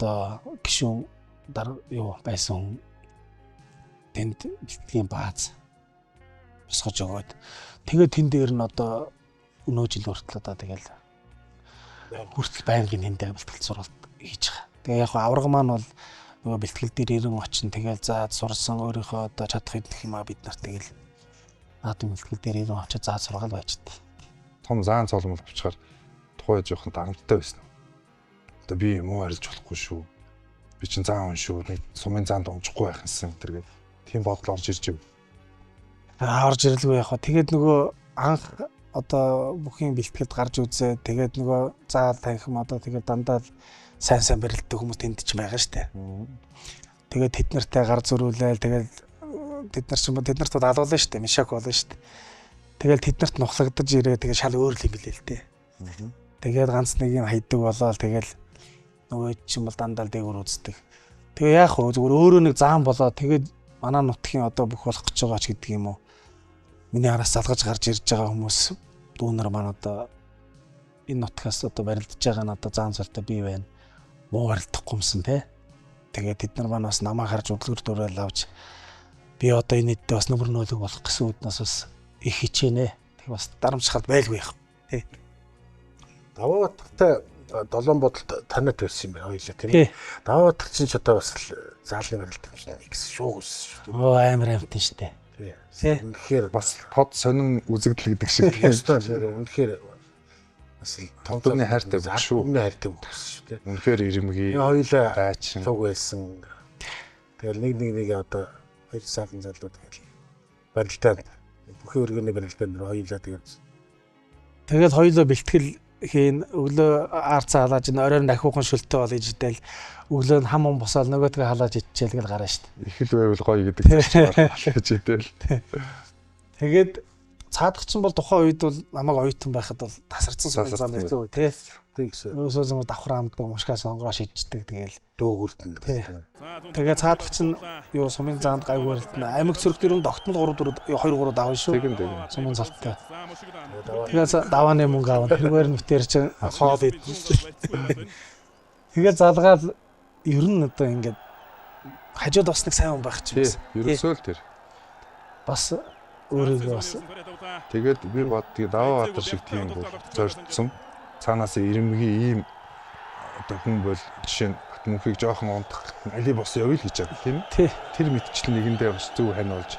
[SPEAKER 4] одоо гişүүн юу байсан тэнд бэлтгэлийн бааз босгож өгөөд тэгээд тэн дээр нь одоо өнөө жил хүртэл одоо тэгэл хүртэл байнгын тэнд бэлтгэл сургалт хийж байгаа. Тэгээ яг авраг маань бол нөгөө бэлтгэл дээр ирэн очин тэгэл заад сурсан өөрийнхөө одоо чадах идэх юм а бид нарт тэгэл наадмын бэлтгэл дээр ирэн очиж заад сургаал байждаг.
[SPEAKER 2] Том заан цолмол авчихаар тухай жоохон дарамттай байсан. Одоо би муу арилж болохгүй шүү. Би чинь заан хүн шүү. Нэг сумын заанд унжихгүй байх юмсан тэргээд тийм бодол орж ирж байна.
[SPEAKER 4] Орж ирэлгүй яг. Тэгээд нөгөө анх одоо бүхийн бэлтгэд гарч үзээ. Тэгээд нөгөө заал танхим одоо тэгээд дандаа сайн барилддаг хүмүүс тэнд ч байгаа штэ. Тэгээд тэд нартай гар зөрүүлээл тэгээд тэд нарт алуулна штэ. Мишак болно штэ. Тэгэл тэд нарт нухлагдаж ирээ. Тэгээд шал өөр л юм билээ л дээ. Тэгээд ганц нэг юм хайдаг болоод тэгэл нөгөө чинь бол дандаа дээгүүр үздэг. Тэгээ яах вэ? Зүгээр өөрөө нэг заан болоод тэгээд манай нутгийн одоо бүх болох гэж байгаа ч гэдэг юм уу. Миний араас залгаж гарч ирж байгаа хүмүүс дүүнер маань одоо энэ нутгаас одоо барилдаж байгаа нь одоо заан цолтой бий байна. Муу барилдахгүй юмсан те. Тэгээд тэд нар маань бас намаа харж удлгэр дөрөөл авч би одоо энэ дэд бас нөмөр нөөлөг болох гэсэн үднээс бас их хичээнэ. Тэг бас дарамжхал байлгүй яах те.
[SPEAKER 1] Даваатартай 7 бодолд танад байсан юм байна хоёлаа тийм. Даваатар чинь ч одоо бас заалны барилт юм шиг гэсэн шүү.
[SPEAKER 4] Оо амар амтэн штэ.
[SPEAKER 1] Тийм. Үнэхээр
[SPEAKER 2] Бас тод сонин үзэгдэл гэдэг шиг.
[SPEAKER 1] Үнэхээр бас
[SPEAKER 2] Тодны хайртай бүх шүү.
[SPEAKER 1] Өмнө хайртай бүх шүү тийм.
[SPEAKER 2] Үнэхээр ирэмгий.
[SPEAKER 1] Хоёлаа
[SPEAKER 2] Дайчин.
[SPEAKER 1] цуг байсан. Тэгэл нэг одоо хоёр сарын залуу тэгэл барилтаа бүхэн өргөний барилтаа нэр хоёлаа
[SPEAKER 4] тэгэл хоёлоо бэлтгэл хийн өглөө аарцаа халааж ин оройн дахиухан шөлтөө бол ижидэл өглөө нь хам ум босоод нөгөөдгөө халааж иччихэл гараа штт.
[SPEAKER 2] Их л байвал гоё гэдэг чинь халааж идэл.
[SPEAKER 4] Тэгээд цаадах чинь бол тухайн үед бол намайг оюутан байхад бол тасарсан сумын зам байлгүй тий.
[SPEAKER 1] Тэгсэн.
[SPEAKER 4] Өсөө зам давхар амдаг мушгаа сонгороо шийддэг тэгэл.
[SPEAKER 1] Дөөгөртөн.
[SPEAKER 4] Тэгээ цаадах чинь юу сумын заанд гайгүй байлтна. Амиг цэрэг дөрөв тогтмол 3 4 2 3 даван шүү.
[SPEAKER 2] Тэгэн.
[SPEAKER 4] Сумын цалттай. Тэгээ давааны мөнгө аваад тэргээр нь битэр чинь хоол идсэн. Тэгээ залгаад ер нь одоо ингээд хажууд бас нэг сайн хүн байх ч юм.
[SPEAKER 2] Ерөөсөө л тэр.
[SPEAKER 4] Бас өөрийгөө бас
[SPEAKER 2] Тэгээд би боддгийг Даваабатар шиг тийм бол зорьдсон. Цаанаас ирэмгийн ийм одоо хүн бол жишээ нь Батмөнхийг жоохон унтах али бос явъя л гэж байгаа тийм ээ. Тэр мэдчил нэгэндээ бас зөв хань болж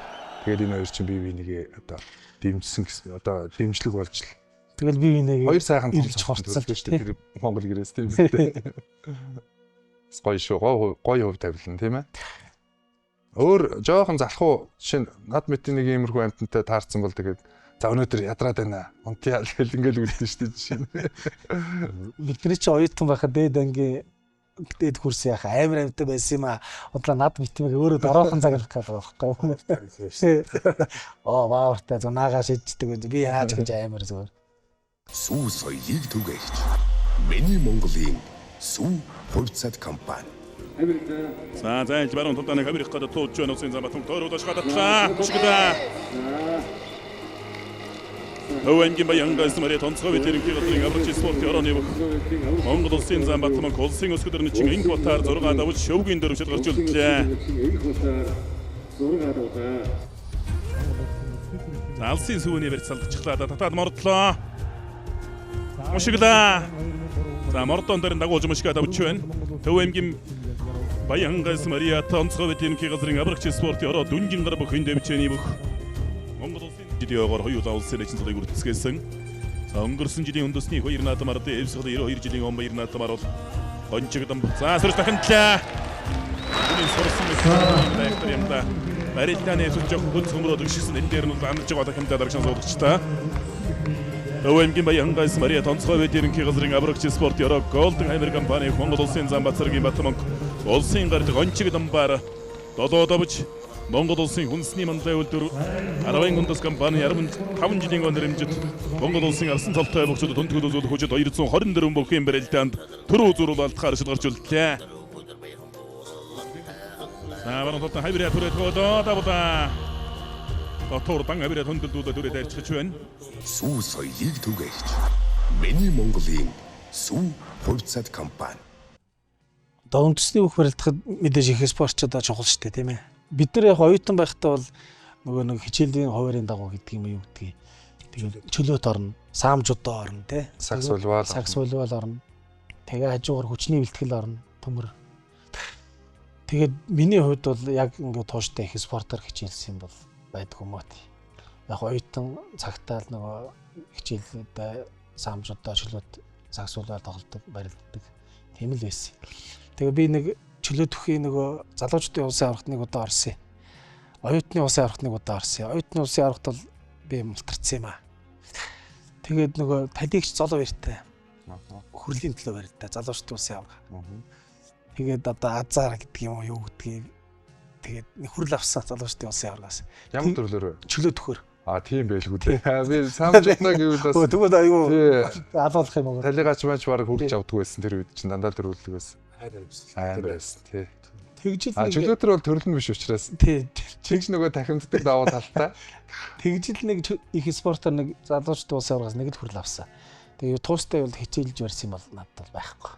[SPEAKER 2] тэгээд энэ хоёр чинь бие бинийгээ одоо дэмжсэн гэсэн одоо дэмжлэг болж л.
[SPEAKER 4] тэгэл бие бинийгээ
[SPEAKER 2] Хоёр сайхан
[SPEAKER 4] ирж хорцсон
[SPEAKER 2] шүү дээ. Тэр Монгол гэрээс тийм үү. Гоё шүү. Гоё хөв тавилан тийм ээ. Өөр жоохон залхуу жишээ нь над мэтийн нэг иймэрхүү амтантай таарсан бол тэгээд за өнөөдөр ядраад байна. Унтяа л ингээл үлдэн шүү дээ жишээ нь.
[SPEAKER 4] бидний чи оюутан байхад дээд ангийн дээд курс яах амар амттай байсан юм а. Удлаа над мэтмийг өөрөө дараахан цаглах гэдэг байхгүй. Оо баавартай зунаагаа шийддэг. Би яаж гэж амар зүгээр.
[SPEAKER 3] Сүү соёлыг түгээгч. Миний Монголын Сүү хувьцат компани.
[SPEAKER 5] За зайлж баруун талд нэг Америк гадаа тууж байна усын зам батун төрөөдөж гадатлаа. Шигдэ. Өвөнгийн баянгаас мөрөд онцгой тэрэн киготрын аврагч спорт орооны бүх Монгол улсын зам батман колсын өсгөдөрний чин инх батаар 6 давж шөвгийн дөрвшөд гарч үлдлээ. Алсын сүүний барьц салдчихлаа татаад мордлоо. Мушигла. За мордон дээр дагуулж мушгаа давж байна. Өвөнгийн баянгаас Мариат онцгой тэрэн киготрын аврагч спорт ороо дүнжин гар бүх хиндэвчэний бүх Монгол улсын жилиогоор хоёулаа улсын эзэн цолыг үрдэсгэсэн. За өнгөрсөн жилийн үндэсний 2 наадмаар дэвсгэл 92 жилийн он 2 наадмаар бол гончигдсан. За сөрөж дахинлаа. Үнэн сурсан мэт юмда. Барилдааны сүлжиг хөл цөмрөө дэгшсэн энэ дээр нь амж байгаа дахимдаа дарагшин суудагчтай. өвөнгийн баянгаас Мариат онцгой тэрэн киготрын аврагч спорт ороо Golden Hammer компани Монгол улсын зам бацаргийн Батмонг улсын гард гончигдамбаар долоодовж Монгол улсын хүнсний манлай үйлдвэр 10 хүндэс компани 15 жилийн өмнө хэмжиж Монгол улсын арсан цолтой бөхчөд төнтгөл үзүүлэх хүчит 224 бүхэн барилдаанд төрөө зурвал алдахаар шил гарч үлдлээ. Баруун талд хайраа түрээд даваа. Тотор дан хайраа хөндлөлдөө түрээд арчиж байна.
[SPEAKER 3] Сүү соёлыг түгээгч. Миний Монголын Сүү хувьцат компани.
[SPEAKER 4] Одоо үндэсний бүх барилдахад мэдээж их спортчдод чухал шүү дээ тийм ээ. Бид нар яг оюутан байхдаа бол нөгөө нэг хичээлийн хуваарийн дагуу гэдэг юм юу гэдгийг тэгээд чөлөөт орно, саамжуудаа орно тий.
[SPEAKER 2] Сакс улвал
[SPEAKER 4] орно. Тэгээ хажуугаар хүчний бэлтгэл орно, төмөр. Тэгээд миний хувьд бол яг ингээд тууштай их спортоор хичээлсэн бол байдаг юм уу тий. Яг оюутан цагтаа л нөгөө хичээлдээ саамжуудаа чөлөөт сакс улвал тоглодог, барилддаг. Тийм л байсан. Тэгээ би нэг чөлөө төхий нөгөө залуучдын улсын аврагт нэг удаа орсон. Оюутны улсын аврагт нэг удаа орсон. Оюутны улсын аврагт бол би мултарсан юм аа. Тэгээд нөгөө талигч золоо баяртай. Хөрлийн төлөө баяртай залуучдын улсын авраг. Тэгээд одоо азар гэдэг юм уу юу гэдгийг тэгээд нэг хүрэл авсан залуучдын улсын аврагаас.
[SPEAKER 2] Ямар төрлөөр вэ?
[SPEAKER 4] Чөлөө төхөр.
[SPEAKER 2] Тийм байлгүй дээ. Би самжтна гэвэл бас
[SPEAKER 4] тэгвэл аюу алуулах юм уу?
[SPEAKER 2] талигач маань баг хурж авдаг байсан тэр үед чинь дандаа төрүүлдэг байсан. Хайр байсан тий.
[SPEAKER 4] Тэгжил
[SPEAKER 2] нэг чөлөөтөр бол төрлөн биш учраас
[SPEAKER 4] тий.
[SPEAKER 2] Чигч нөгөө тахимддаг даваа талтай.
[SPEAKER 4] Тэгжил нэг их спортоор нэг залуучдын улсын аврагаас нэгд хүрэл авсан. Тэгээ туустай бол хичээлж барьсан юм бол надад бол байхгүй.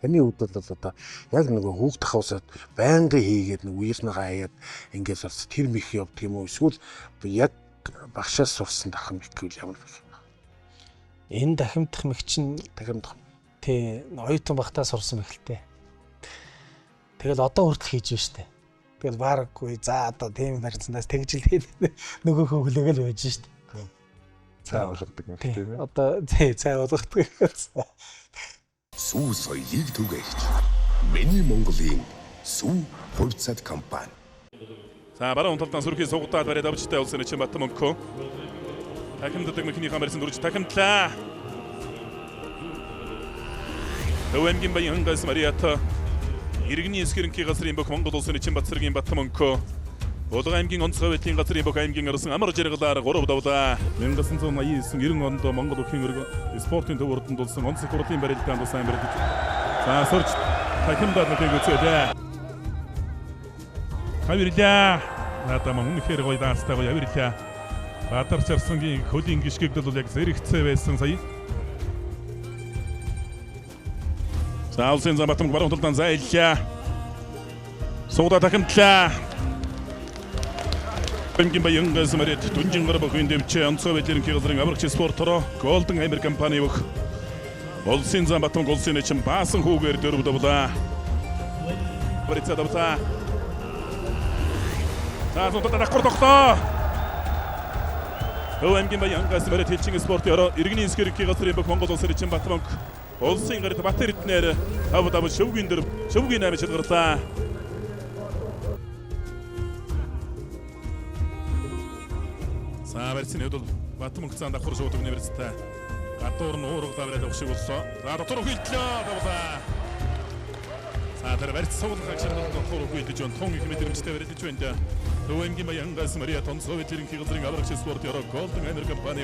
[SPEAKER 1] Эний үед бол одоо яг нөгөө хүүхд тахавсаад байнгын хийгээд нэг үернэгээ хаяад ингээд бас тэр мэх явдаг юм уу эсвэл яг багшаас сурсан дахин мэх гэвэл ямар вэ?
[SPEAKER 4] Энэ дахимдах мэх чинь
[SPEAKER 1] дахимдах.
[SPEAKER 4] Тий, оюутан багтаа сурсан мэхэлтэй. Тэгэл одоо хүртэл хийж байна штэ. Тэгэл баараггүй за одоо тийм барьцандаас тэгжил нөгөөхөө хүлээгээл байж штэ.
[SPEAKER 2] Цай болгодог юм тийм ээ.
[SPEAKER 4] Одоо тий цай болгодог.
[SPEAKER 3] Сүү соёлыг түгээгч. Миний Монголын Сүү хувьцат компани.
[SPEAKER 5] За баруун талдаа сүрхий сугатаад бариад авчтай улсын эчин Батмонг. Дахимддаг механий хамаарсан дөрж дахимтлаа. өвөнгийн баянгаас Мариат иргэний эсгэрэн киготрын бүх Монгол улсын эчин Батцэргийн Батмонг Улга аймгийн онцгой байдлын газрын бүх аймгийн арсан амар жаргалаар 3 давлаа. 1999-90 онд Монгол Өхийн өргөн спортын төв урданд улсан онцгой хурлын барилдаанд сайн барилдаж. За сурч дахимдаа нэг үзүүлээ. Хавирлаа. Надад үнэхээр гоё даастай гоё хавирлаа. Баатар Чарсангийн хөлийн гიშгэгд бол яг зэрэгцээ байсан сая. За улсын зам Батбанк баруун талдан зайллаа. Сууда дахимтлаа. Аймгийн баян газмарт дүнжин гарбах үндэмчээ онцгой байдлын газрын аврагч спортороо Golden Hammer компани бүх улсын зам Батбанк улсын эчин баасан хүүгээр дөрөв давлаа. Барица давлаа. За сууда дакор тогтоо. Аймгийн баян газмарт хэлчин спортын ороо иргэний эсгэрийн газрын бүх Монгол улсын эчин Батбанк улсын гарт Батэр эднэр тав шөвгийн дөрөв шөвгийн 8 шалгарлаа. Саарцны хөдөл Батбанк цаан давхар шууд университет. Гадуур нь уурга давраад өгш шиг боллоо. За дотор хилтлээ давлаа. За тэр барьц суулгах чанарт дотор хилдэж он тон их мэдрэмжтэй барилж байна. Өвөнгийн баян газмарт онцгой байдлын газрын аврагч спорт ёроо Golden Hammer компани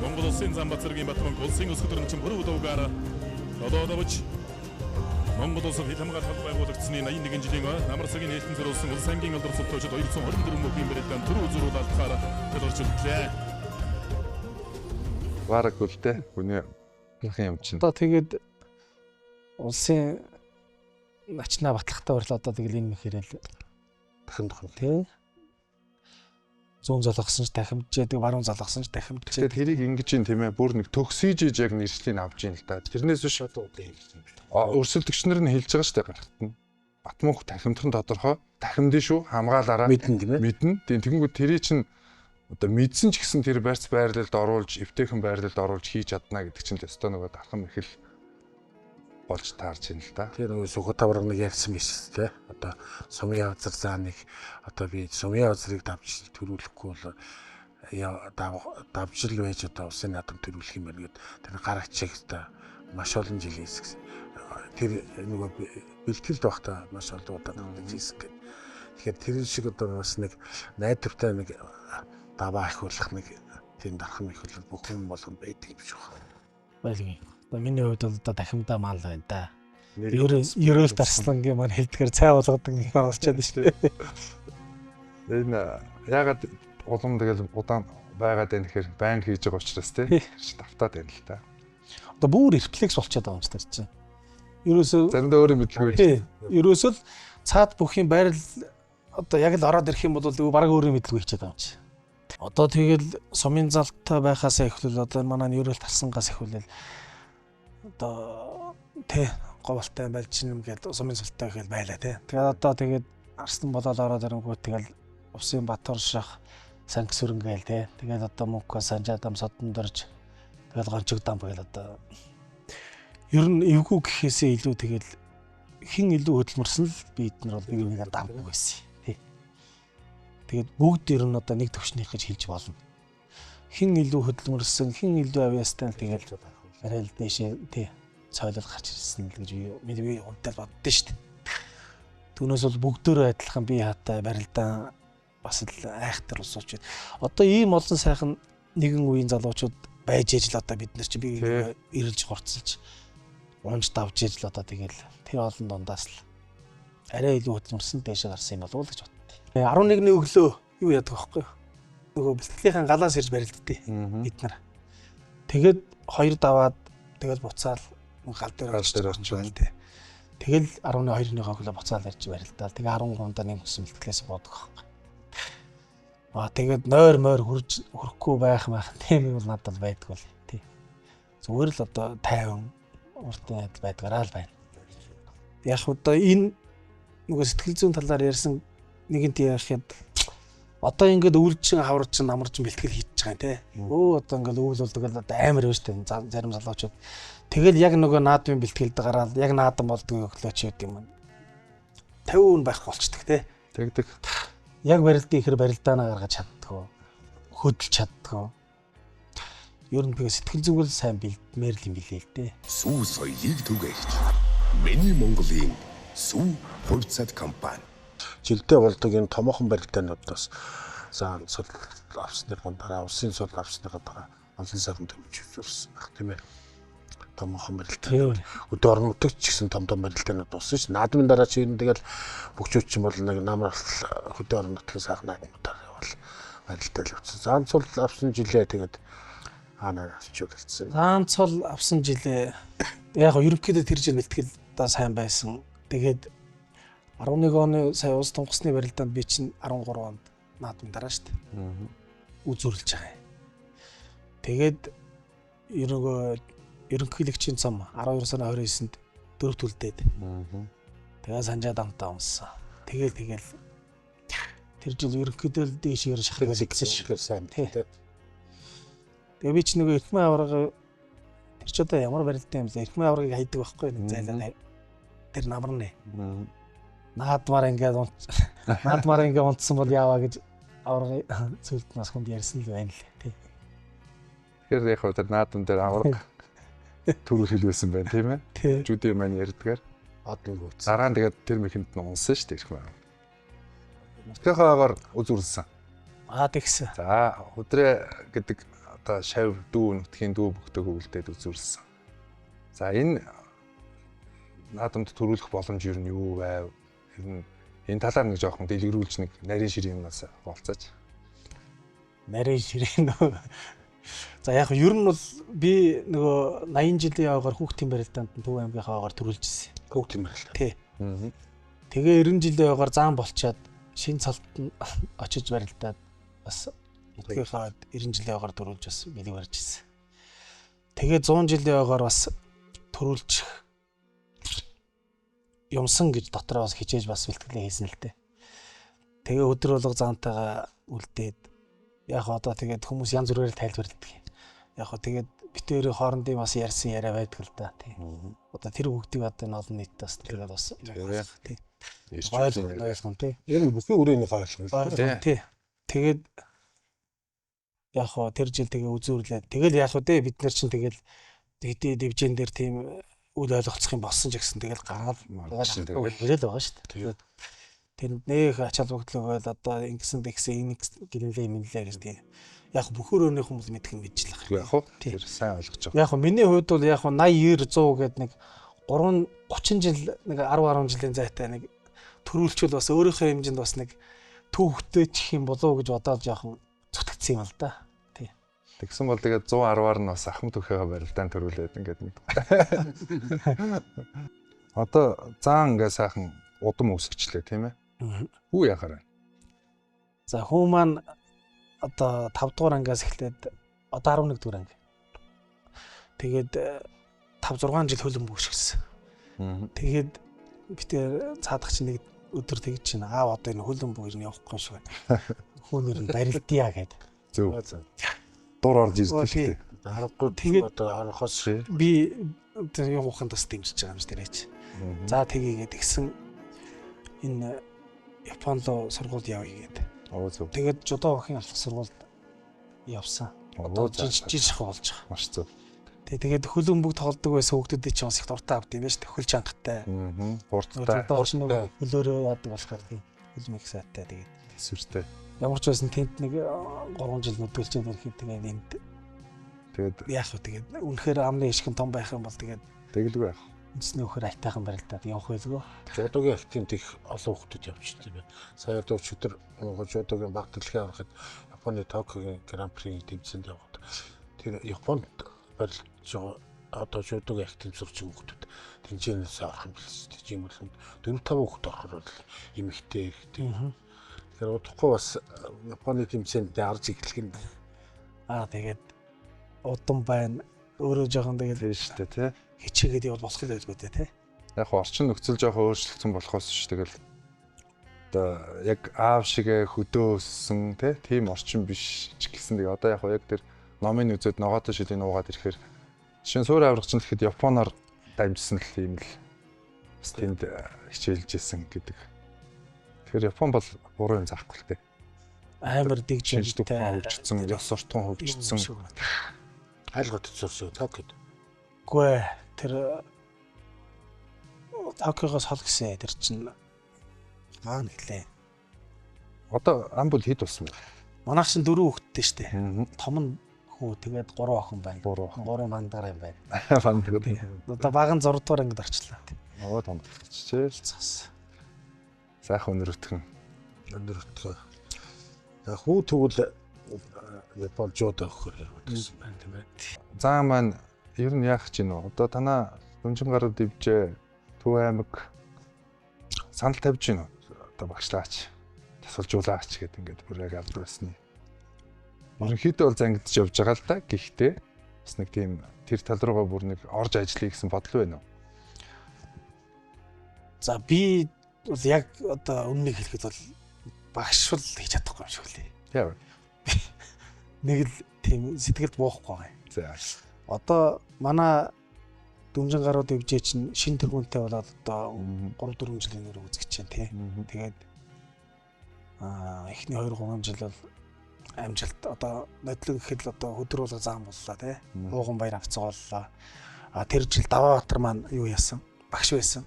[SPEAKER 5] Монгол улсын зам Батцэргийн Батбанк улсын өсгөдөрн чинь бүрүү дуугаар одоодовч Монгол улсын хил хамгаалалт байгуулагдсны 81 жилийн намар цагийн хэлтэн зориулсан улс ангийн алдар цогцолж 224 мөхийн барилдаанд түрүү зурулалтаар төлөвлөлтлээ.
[SPEAKER 2] Бараг үлдээ. Хүний юм чинь.
[SPEAKER 4] Одоо тэгээд улсын начнаа батлагтай барил одоо тэгэл энэ мэхэрэл
[SPEAKER 1] Дахимдах юм.
[SPEAKER 4] тий. Зүүн залгасан ч дахимжээ, тэг баруун залгасан ч дахимжээ.
[SPEAKER 2] Тэгэхээр тэрийг ингэж юм тийм ээ бүр нэг төгсөж яг нэршлийг авч ийн л да. Тэрнээс биш өрсөлдөгч нар нь хэлж байгаа шүү дээ гарахт нь. Батбанк дахимдах нь тодорхой. Дахимдэн шүү хамгаалаараа
[SPEAKER 1] Мэднэ тийм ээ.
[SPEAKER 2] Мэднэ. Тэгэнгүүт тэрий чинь одоо мэдсэн ч гэсэн тэр барьц байрлалд оруулж, эвтэйхэн байрлалд оруулж хийж чадна гэдэг чинь өстой нөгөө дархан их л болж таарч ийн л да.
[SPEAKER 1] Тэр нөгөө Сүхбаатар нэг ярьсан биш тий. Одоо сумын авзар зааныг одоо би сумын авзарыг давж төрүүлэхгүй бол давжил байж одоо усын наадам төрүүлэх юм байна гэд тэр гарагчиг та маш олон жил хийсэн. Тэр нөгөө бэлтгэлд байхдаа маш олон удаа хийсэн гэд. Тэгэхээр тэр шиг одоо бас нэг найдвартай нэг даваа ахиулах нэг тийм дархан их бол бүх юм болгоно байдаг юм шиг байна.
[SPEAKER 4] Байлгүй. Одоо миний хувьд бол одоо дахимдаа мал байна да. Ерөөл Дарслангийн маань хэлдгээр цай болгодог юм болчиход шүү дээ.
[SPEAKER 2] Энэ ягаад улам тэгэл удаан байгаад байна гэхээр байн хийж байгаа учраас тий давтаад байна л та.
[SPEAKER 4] Одоо бүр рефлекс болчиход байгаа юм чи тэр чинь. Ерөөсөө
[SPEAKER 2] Заримдаа өөрөө мэдлгүй.
[SPEAKER 4] тий. Ерөөсөө л цаад бүхийн байрал одоо яг л ороод ирэх юм бол баг өөрөө мэдлгүй хийчихэд байгаа юм чи. Одоо тэгэл сумын залтай байхаас эхлүүл одоо манай ерөөл Дарсангаас эхлүүл одоо тий говьалтай байлж юм гээд сумын залтай гэхэл байлаа тий. Тэгээд одоо тэгээд Арслан болоод ороод ирэнгүүт тэгэл усын Батар шах санг сүрэнгээл тий. Тэгээд одоо Мөнхөө Санжаадам содон дорж тэгэл гончиг дам байл одоо ер нь эвгүй гэхээсээ илүү тэгэл хин илүү хөдөлмөрсөн л бид нар бол нэг дамгүй байсан тий. Тэгээд бүгд ер нь одоо нэг төвшнийх гэж хэлж болно. Хин илүү хөдөлмөрсөн, хин илүү авьяастай тэгэл арай л дэшээ тий цойлол гарч ирсэн л гэж би унтаад боддоо шүү дээ. Түүнээс бол бүгдөө адилхан би хаатай барилдаан бас л айхтар усууч байна. Одоо ийм олон сайхан нэгэн үеийн залуучууд байж ээж л одоо бид нар чи би ирэлж хурцлж унж давж ээж л одоо тэгэл тэр олон дундаас л арай илүү хөдөлмөрсөн дэшээ гарсан юм болов уу гэж боддоо. 11-ний өглөө юу яадаг вэ? Нөгөө бэлтгэлийн галаас ирж барилддээ бид нар. Тэгээд хоёр даваад тэгэл буцаал гал дээр очиж тий. Тэгэл 12-ны өглөө буцаал ирж барилдаал. Тэгээ 13-нд нэг хүссэн бэлтгэлээс буудаг байхгүй. Тэгээд нойр мойр хөрөхгүй байх тийм юм бол надад байдгүй л тий. Зүгээр л одоо 50 уртын адил байдгараа л байна. Яг одоо энэ нөгөө сэтгэл зүйн талаар ярьсан нэгэнт яахад одоо ингээд өвлжин хаварчин намарчин бэлтгэл хийж байгаа юм тий. Одоо ингээд өвөл болдог л амар байж тань зарим залуучууд. Тэгэл яг нөгөө наадмын бэлтгэлд гараад яг наадам болдгоо өглөөч юм. 50 байх болчдөг тий.
[SPEAKER 2] Тэгдэг.
[SPEAKER 4] Яг барилдын ихэр барилдаанаа гаргаж чаддгаа. Хөдөлж чаддгаа. Ер нь тэгээ сэтгэл зүгэл сайн бэлдмээр л юм билээ л дээ.
[SPEAKER 3] Сүү соёлыг түгэгч. Миний Монголын Сүү хувьцат компани.
[SPEAKER 1] жилдээ болдог энэ томоохон барилдаануудаас заан цол авсныхаа дараа улсын цол авсныхаа дараа олон сайхан төвч үзүүлсэн баг тийм ээ. Томоохон барилдаан. Өдөр орон нутагт ч гэсэн том барилдаанууд болсон ш. Наадмын дараа чи энэ тэгэл бүгчүүд чинь бол нэг намрал өдөр орон нутгийн сайхан наадмуудаар явал барилдаал явуулсан. Заан цол авсан жилээ тэгээд хаанаа авчулсан.
[SPEAKER 4] Заан цол авсан жилээ яг ерөнхийдөө тэр жил бэлтгэл да сайн байсан. Тэгээд 11 оны сая улс тунгасны барилдаанд би чинь 13 онд наадмын дараа шүү дээ. Үзүүлж байгаа юм. Тэгээд ерөнхийлөгчийн цом 12 сарын 29-нд 4 төлдөөд. Тэгээд санжаа дамтаа унсан. Тэгэл тэр жил ерөнхийдөө дээшээр шахах гэсэн
[SPEAKER 1] сайн тийм.
[SPEAKER 4] Тэгээ би ч нэг эрхмээ аварга тэр ч одоо ямар барилдаан юм бэ? Эрхмээ аваргыг хайдаг байхгүй нэг зайлаа. Тэр намарны. Наадмаар ингээд унтсан бол яаваа гэж аварга цөлд нас хүнд ярьсан л байна л тий.
[SPEAKER 2] Тэгэхээр яг тэр наадам дээр аварга төрөл хэлвэсэн байна тийм ээ. Жүдээ маань ярьдгаар
[SPEAKER 1] Одон гүц.
[SPEAKER 2] дараа нь тэгээд тэр мэхэнд нь унсан шүү дээ эрхмээ. Мөсгөхөөр үзүүлсэн.
[SPEAKER 4] Тэгсэн.
[SPEAKER 2] За өдрөө гэдэг одоо шавь дүү нутгийн дүү бүгдөө хөвөлдөд үзүүлсэн. За энэ наадамд төрүүлэх боломж юу нь юу байв? Энэ талаар нэг жоохон дэлгэрүүлж нэг нарийн ширийн юмнаас болцооч.
[SPEAKER 4] Нарийн ширийн нөө. За яг ер нь бол би нөгөө 80 жилийн яваагаар хүүхдийн барилдаанд Төв аймгийнхаа яваагаар төрүүлжсэн.
[SPEAKER 1] Хүүхдийн барилдаа.
[SPEAKER 4] Тий. Тэгээ 90 жилийн яваагаар заан болчоод шинэ цолд очиж барилдаад бас нутгийнхаа 90 жилийн яваагаар төрүүлж бас бэлэг барьж ирсэн. Тэгээ 100 жилийн яваагаар бас төрүүлж юмсан гэж дотроо бас хичээж бас бэлтгэлээ хийсэн л дээ. Тэгээ өдөр болго заантайгаа үлдээд яг одоо тэгээд хүмүүс янз бүрээр тайлбарладаг. Яг тэгээд битээрийн хоорондын бас ярьсан яриа байдаг л да тий. Одоо тэр бүгдийг одоо энэ олон нийт бас тэгээд бас тий. Ойлгосон тий.
[SPEAKER 1] Энэ бүхэн өрөөний ойлгосон
[SPEAKER 4] тий. Тэгээд яг хоо тэр жил тэгээ үзүүрлээ. Тэгэл яг хөө бид нар чинь тэгэл дивжен дээр тийм үл ойлголцох юм болсон ч гэсэн тэгэл гараад тэгэл байгаа шүү дээ. Тэр нөх ач холбогдлого бол одоо ингэсэн энэ гинлээ минлээ гэж тийм. Яг бүх өрөөний хүмүүс мэдэх юм гэж л байна.
[SPEAKER 2] Яг хөө тэр сайн ойлгож байгаа.
[SPEAKER 4] Яг хөө миний хувьд бол яг хөө 80 90 100 гэдэг нэг 30 жил нэг 10 жилийн зайтай нэг төрүүлчүүл бас өөрийнхөө хэмжээнд бас нэг түүхтэй чих юм болов уу гэж бодоод жоохон зүтгэцсэн юм л да. Тий.
[SPEAKER 2] Тэгсэн бол тэгээд 110-аар нь бас ахмад түүхээгээ барилдаан төрүүлээд ингээд нэг. Одоо заан ингээ сайхан удам өсгчлээ тийм ээ. Хүү яхаар байна.
[SPEAKER 4] За хүү маань одоо 5 дугаар ангиас эхлээд одоо 11 дугаар анги. Тэгээд 5 6 жил хөлөн бүүшгсэн. Тэгээд битээ цаадах чинь нэг өдөр тэгж чинь аав одоо энэ хөлөн бүүр нь явахгүй шүү байна. Хөөнөр нь барилдъя гэд.
[SPEAKER 2] Зөв. Дур орж ирсэн шүү дээ.
[SPEAKER 1] Харахгүй тэгээд одоо орохоос
[SPEAKER 4] би тэр юм ухаан тас дэмжиж байгаа юм шүү дээрээч. За тгийгээд тэгсэн энэ Японд руу сургууль явъя гэдэг.
[SPEAKER 2] Зөв.
[SPEAKER 4] Тэгээд жудо охин алах сургуульд явсан. Одоо жижиг болж байгаа.
[SPEAKER 2] Маш зөв.
[SPEAKER 4] Тэгээд хөлөн бүгд тоглодог байсан хүүхдүүдийн чинь бас их дуртай авд юм байна шүү дээ. Хөл чангатай.
[SPEAKER 2] Хурдтай.
[SPEAKER 4] Хөлөөрөө яадаг болохоор тийм. Хөл мэх сайтай тэгээд
[SPEAKER 2] төсвөртэй.
[SPEAKER 4] Ямар ч байсан тэнд нэг 3 жил нүдгэлж ирэхэд тэгээд энд
[SPEAKER 2] тэгээд
[SPEAKER 4] яах вэ тэгээд үнэхээр амны ишгэн том байх юм бол тэгээд
[SPEAKER 2] тэгэлгүй яах.
[SPEAKER 4] Эцний өхөр айтайхан барилдаад явах байлгүй.
[SPEAKER 1] Жодогийн алтинд их олон хүүхдүүд явчихсан юм байна. Сая одоо өчигдөр жодогийн баг дэлхийн аврахад Японы Токиогийн Гран-приг тэмцээнд яваад тэр Японд барилж байгаа одоо жодогийн алтинд зурчин хүүхдүүд тэнцэнээс орох юм билээ. Тийм бол 4-5 хүүхд орохор бол эмэгтэй ихтэй. Тэгэхээр удахгүй бас Японы тэмцээнд арж эхлэх юм байна.
[SPEAKER 4] Тэгээд удам байна. Өөрөө жоохон тэгээд
[SPEAKER 2] тийм шүү дээ тий.
[SPEAKER 4] Хичээгээд явал болох л байлгүй дээ тий.
[SPEAKER 2] Яг орчин нөхцөл жоохон өөрчлөгдсөн болохоос ш тэгэл одоо яг аав шигэ хөдөөсөн тий тийм орчин биш ч гэсэн тэгээ одоо яг яг тэр номын үзээд ногоодоо шилийн уугаад ирэхээр жишээ нь суур аврагч нь гэхэд Японоор дамжсан л юм л бас тэнд хичээлж исэн гэдэг. Тэгэхээр Япон бол буруу юм заахгүй л тий.
[SPEAKER 4] Амар дэгж
[SPEAKER 2] хөгжсөн, ёс суртахуун хөгжсөн.
[SPEAKER 1] Айлгот зурсан Токиод.
[SPEAKER 4] Гүй тэр Токиогоос хол гисэн тэр чинь Аа нэглээ.
[SPEAKER 2] Одоо ам бол хэд болсон бэ?
[SPEAKER 4] Манайх чинь 4 хүүхэдтэй штэ. Том нь хүү тэгээд 3 охин байна. 3 мандгаар юм байна.
[SPEAKER 2] Фантад.
[SPEAKER 4] Одоо баган 6 дугаар ангид орчлоо.
[SPEAKER 2] Оо томччихээ.
[SPEAKER 4] Цаас.
[SPEAKER 2] Сайхан өнөр өтгөн.
[SPEAKER 1] өндөр өтгөө. За хүү тэгвэл Япончууд өгөх гэсэн байна тийм ээ.
[SPEAKER 2] Заа маань ер нь яах гэж байна вэ? Одоо танаа Дүнжин гарууд дэвжээ Төв аймаг санал тавьж байна уу? Одоо багшлаач, тасалжуулаач гэдэг ингээд бүр яг алдар басны. Ерөнхийдөө бол зангидж явж байгаа л да. Гэхдээ бас нэг тийм тэр тал руугаа бүр нэг орж ажиллая гэсэн бодол байна уу?
[SPEAKER 4] За би бол яг одоо үннийг хэлэхэд бол багшвал хийж чадахгүй юм шиг лээ.
[SPEAKER 2] Яа.
[SPEAKER 4] Нэг л тийм сэтгэлд буухгүй байгаа.
[SPEAKER 2] За.
[SPEAKER 4] Одоо манай Дүнжин гарууд дэвжээ чинь шин тэргуунтэй болоод одоо 3-4 жилийн нэр үзэж чинь тий. Тэгээд эхний 2-3 жил бол амжилт одоо нодлог гэхэд л одоо хөдрүүлэг зам боллоо тий. Ууган баяр авцгааллаа. Тэр жил Даваабатар маань юу яасан? Багш байсан.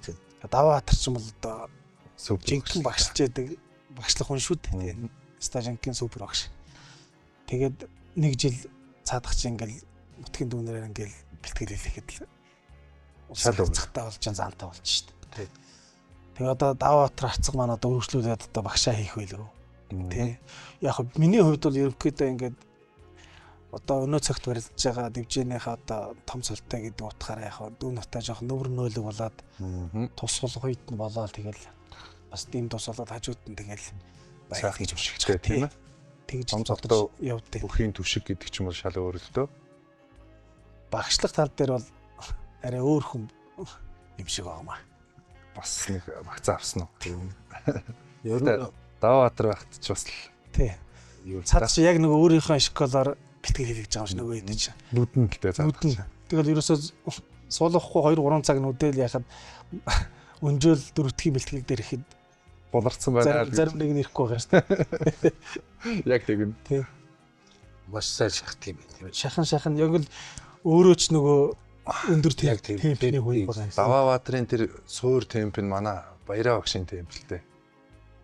[SPEAKER 2] Тийм.
[SPEAKER 4] Даваабатар ч юм бол одоо
[SPEAKER 2] Супер.
[SPEAKER 4] жинхэнэ багшилж яадаг багшлах хүн шүү дээ. Стажинкийн супер багш. Тэгээд нэг жил цаадах чинь ингээл нутгийн дүүнээр ингээл бэлтгэл хийхэд л
[SPEAKER 2] шал
[SPEAKER 4] уцахтаа болж заантай болж шүү дээ. Тэгээ одоо Даваабатар хацаг маань одоо өргөжлүүлээд одоо багшаа хийх байлгүй. Тэ. Яг хөө миний хувьд бол ерөнхийдөө ингээд одоо өнөө цагт барилж байгаа дивжээнийхээ одоо том цолтой гэдэг утгаараа яг дүү натаа жоох нөвөр нөөлөг болоод тусгал хуйд нь болоод тэгэл бас тийм тус болоод хажууд нь тэгэл
[SPEAKER 2] сайхан гэж өшигчтэй тийм ээ.
[SPEAKER 4] Тэгж
[SPEAKER 2] том цолтой
[SPEAKER 4] явдیں۔
[SPEAKER 2] бүхийн түшиг гэдэг ч юм бол шал өөр л дөө.
[SPEAKER 4] Багшлах тал дээр бол арай өөр хүн юм шиг байгаамаа.
[SPEAKER 2] Бас нэг багцаа авсан уу?
[SPEAKER 1] Ер нь
[SPEAKER 2] Даваабатар байхад ч бас
[SPEAKER 4] Тий.
[SPEAKER 2] юу
[SPEAKER 4] Цаад чи яг нөгөө өөрийнхөө шоколоор бэлтгэл хийх гэж байгаа юм шиг нөгөө хэд чинь.
[SPEAKER 2] нүдэн л дээ цаа.
[SPEAKER 4] Тэгэл ерөөсөө суулгахгүй 2-3 цаг нүдэл яхад өнжөөл дөрөвтгийн бэлтгэл дээр ихэд
[SPEAKER 2] Болорцсон байна.
[SPEAKER 4] зарим нэг нь ирэхгүй байгаа шүү дээ.
[SPEAKER 2] Яг тэгүн.
[SPEAKER 4] Тий.
[SPEAKER 1] маш сайн шахдаг юм байна.
[SPEAKER 4] Шахан яг л өөрөө ч нөгөө өндөр
[SPEAKER 1] Яг тийм.
[SPEAKER 4] темпний хүн байгаа юм.
[SPEAKER 2] Даваабатрын тэр суур темп нь манай Баяраа багшийн темплтэй.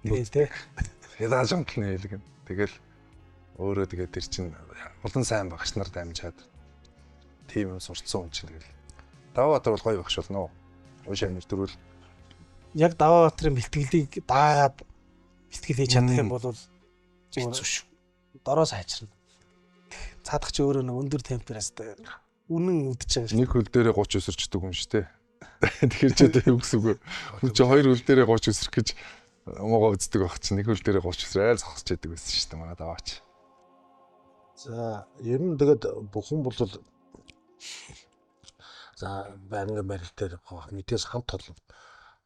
[SPEAKER 4] Тий.
[SPEAKER 2] Хязгаар жонтны хэлгэн. Тэгэл өөрөө тэгээд тэр чинь улан сайн багш нар дамжаад тийм юм сурцсан хүн чинь тэгэл. Даваабатар бол гоё багш болно уу? Ууш амир дөрүүл.
[SPEAKER 4] Яг Даваабатрын бэлтгэлийг даагаад бэлтгэл хийж чадах юм бол
[SPEAKER 2] Хэцүү шүү.
[SPEAKER 4] дороос хайчрна. Цаадах чи өөрөө нэг өндөр температураас үнэн үдчихэж байгаа шүү.
[SPEAKER 2] Нэг хөл дээрээ 30 өсөрчдөг юм шүү дээ. Тэгэхээр ч одоо юу гэсэн үг вэ? Хүн чи хоёр хөл дээрээ 30 өсөрөх гэж муугаа үздэг байх чинь нэг хөл дээрээ 30 өсрөөл зогсож яадаг байсан шүү дээ манай даваач.
[SPEAKER 1] За ер нь тэгээд бүхэн бол за байнгын барил дээр мэдээс хамт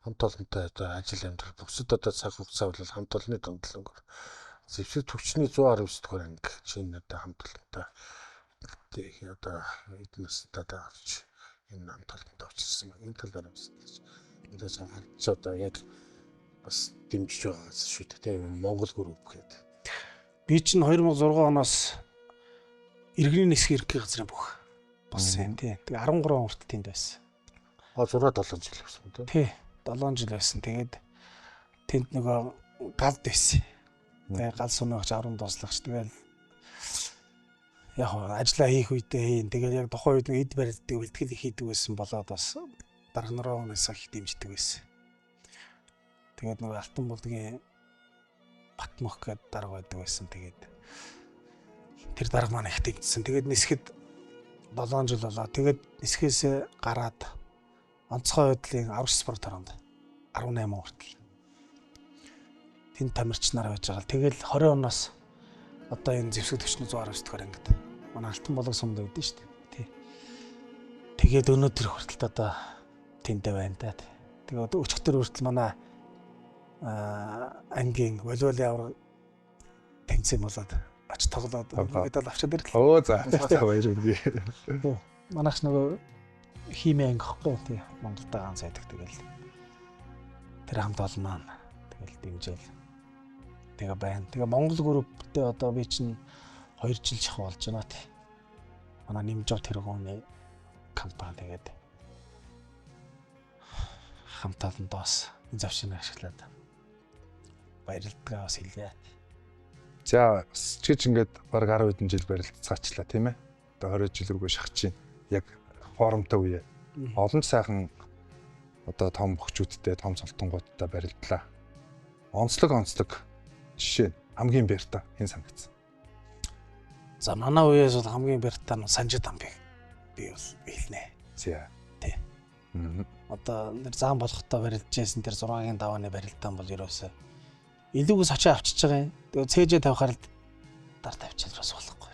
[SPEAKER 1] олонтой одоо ажил амьдрал бусад одоо цаг хугацаа бол хамт олонны томдлонг зэвсэг төвчний 119 дугаар анги чинь одоо хамт олонтой тэг одоо эдгээр настай даарч энэ хамт олонтой очсон юм. Энэ талаар бас мэдээж харж одоо яг бас дэмжиж байгаа шүү дээ. Тийм Монгол групп гэдэг.
[SPEAKER 4] Би чинь 2006 оноос иргэний нисэх ерөнхий газрын бүх болсон юм тий. Тэгээ 13 он хүртэл тэнд байсан.
[SPEAKER 1] 6-7 жил байсан тийм.
[SPEAKER 4] Тий. 7 жил байсан. Тэгээд тэнд нөгөө галд байсан. Тэгээ гал сунагч 10 дослагч тэгэл яг ажиллаа хийх үедээ хийн. Тэгээд яг тухайн үед нэг эд барилддаг бэлтгэл хийдэг байсан болоод бас дарга нараа унасаа их дэмждэг байсан. Тэгээд нөгөө Алтан булдгийн Батмөх гэдэг дарга байдаг байсан. Тэгээд тэр дарга маань их дэмжсэн. Тэгээд нисэхэд 7 жил болоо. Тэгээд нисэхээс гараад онцгой байдлын аврагч спорт оронд 18 хүртэл тэнд тамирч нар байж байгаа. Тэгэл 20 оноос одоо энэ зэвсэг төвчний 119 дугаар ангид манай Алтан болог сумд байдсан шүү дээ. Тий. Тэгээд өнөөдөр хүртэл одоо тэндээ байна да. Тэгээд өчигдөр хүртэл манай ангийн волейболын авраг тэнцэн болоод оч тоглоод медаль авчаад ирлээ.
[SPEAKER 2] Оо за баяр үргэлж.
[SPEAKER 4] Манайх нөгөө хими анги гэхгүй тий Монголд ганц байдаг тэгэл тэр хамт олон маань тэгэл дэмжээл тэгээ байна. Тэгээ Монгол групптэй одоо би чинь 2 жил шах болж байна тий. Манай нэмжоо тэргууны компани тэгээд хамт олон доос энэ завшиг ашиглаад баярлалгаа бас хэлье.
[SPEAKER 2] За бас ч гэж ингээд баг 10 хэдэн жил барилцаачлаа тийм ээ. Одоо 20 жил рүүгээ шахаж чинь яг форумтай үе. Олон сайхан одоо том бөхчүүдтэй, том цолтонгуудтай барилдлаа. Онцлог жишээ хамгийн бэртэ хэн санагдсан.
[SPEAKER 4] За манай үеэс бол хамгийн бэртэ нь Санжид амбиг би бол хэлнэ.
[SPEAKER 2] За.
[SPEAKER 4] Тий. Одоо нэр зам болохтой барилдж байсан тэр 6-гийн давааны барилдаан бол ерөөсөө илүүгээс очиж авчиж байгаа юм. Тэгээ цээжээ тавихаар л дар тавьчихвал бас болохгүй.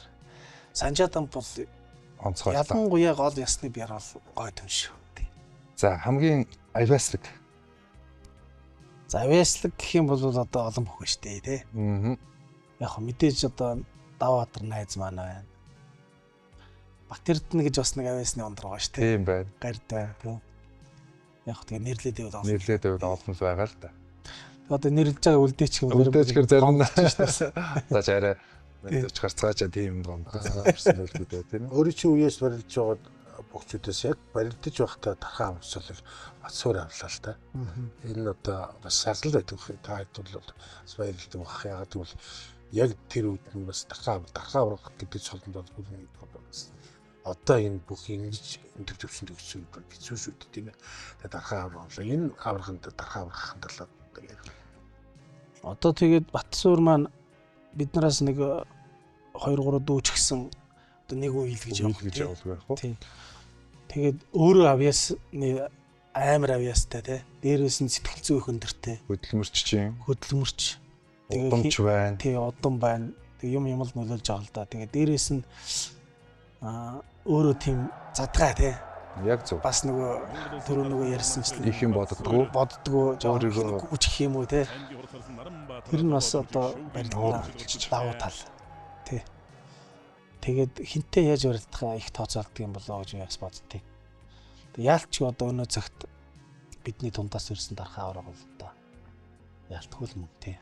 [SPEAKER 4] Санжид амб бол
[SPEAKER 2] Онцгойлоо.
[SPEAKER 4] ялангуяа гол ясны бяр бол гой юм шүү. Тий.
[SPEAKER 2] За хамгийн авиаслаг.
[SPEAKER 4] За авиаслаг гэх юм бол одоо олон бүх шүү дээ тий. Яг хөө мэдээж одоо Даваатар найз маань байна. Батэрдэн гэж бас нэг авиасны онд байгаа шүү дээ.
[SPEAKER 2] Тийм байна.
[SPEAKER 4] Гард байна тий. Яг хөө тэгээ нэрлээд байвал олон.
[SPEAKER 2] Нэрлээд байвал олон л байгаа л да.
[SPEAKER 4] Одоо нэрлэж байгаа үлдээч юм.
[SPEAKER 2] Үлдээчгэр зарим нь. За чараа мэдээж гарцгаачаа тийм юм орсон үлдээ тийм ээ.
[SPEAKER 1] Өөрийн чинь үеэс барилж байгаад бөхчүүдээс яг барилдаж байхдаа тархаа амсвал бацуур авлаа л та. Энэ одоо бас сарлал байдаг хэрэг та хэд бол бас баярлалтай байх. Ягаад гэвэл яг тэр үед нь бас тархаа аврах гэдэг цолонд бол бүрэн одоо энэ бүх ингэж өндөр төвшөнд өгсөн үг хэцүү шүү дээ тийм ээ. Тэгээд тархаа аврах. Энэ авраханд тархаа аврах хандлага гэдэг.
[SPEAKER 4] Одоо тэгээд Батсуур маань биднээс нэг 2 3 дүүч гисэн одоо нэг үйл гэж
[SPEAKER 2] явуулгүй байх уу?
[SPEAKER 4] Тийм. Тэгээд өөрөө авиасны амар авиастай тий. Дээрээс нь сэтгэл зүй хөндөртэй.
[SPEAKER 2] Хөдөлмөрч чинь.
[SPEAKER 4] Хөдөлмөрч.
[SPEAKER 2] Удамч байна.
[SPEAKER 4] Тий, удам байна. Тэг юм л нөлөөлж байгаа л да. Тэгээд дээрээс нь өөрөө тийм задгаа тий.
[SPEAKER 2] Яг зөв.
[SPEAKER 4] Бас нөгөө түрүү нөгөө ярьсанчлан
[SPEAKER 2] их юм боддгоо.
[SPEAKER 4] Өөрийгөө гүчих юм уу тий. Тэр нь бас одоо барилдаа давуу тал. Тий. Тэгээд хинтээ яаж барилдахаа их тооцоолдог юм болоо гэж бас боддتي. Тэг яалч одоо өнөө цагт бидний тундаас ирсэн дархаа авраг бол одоо яалтгүй л мөн тий.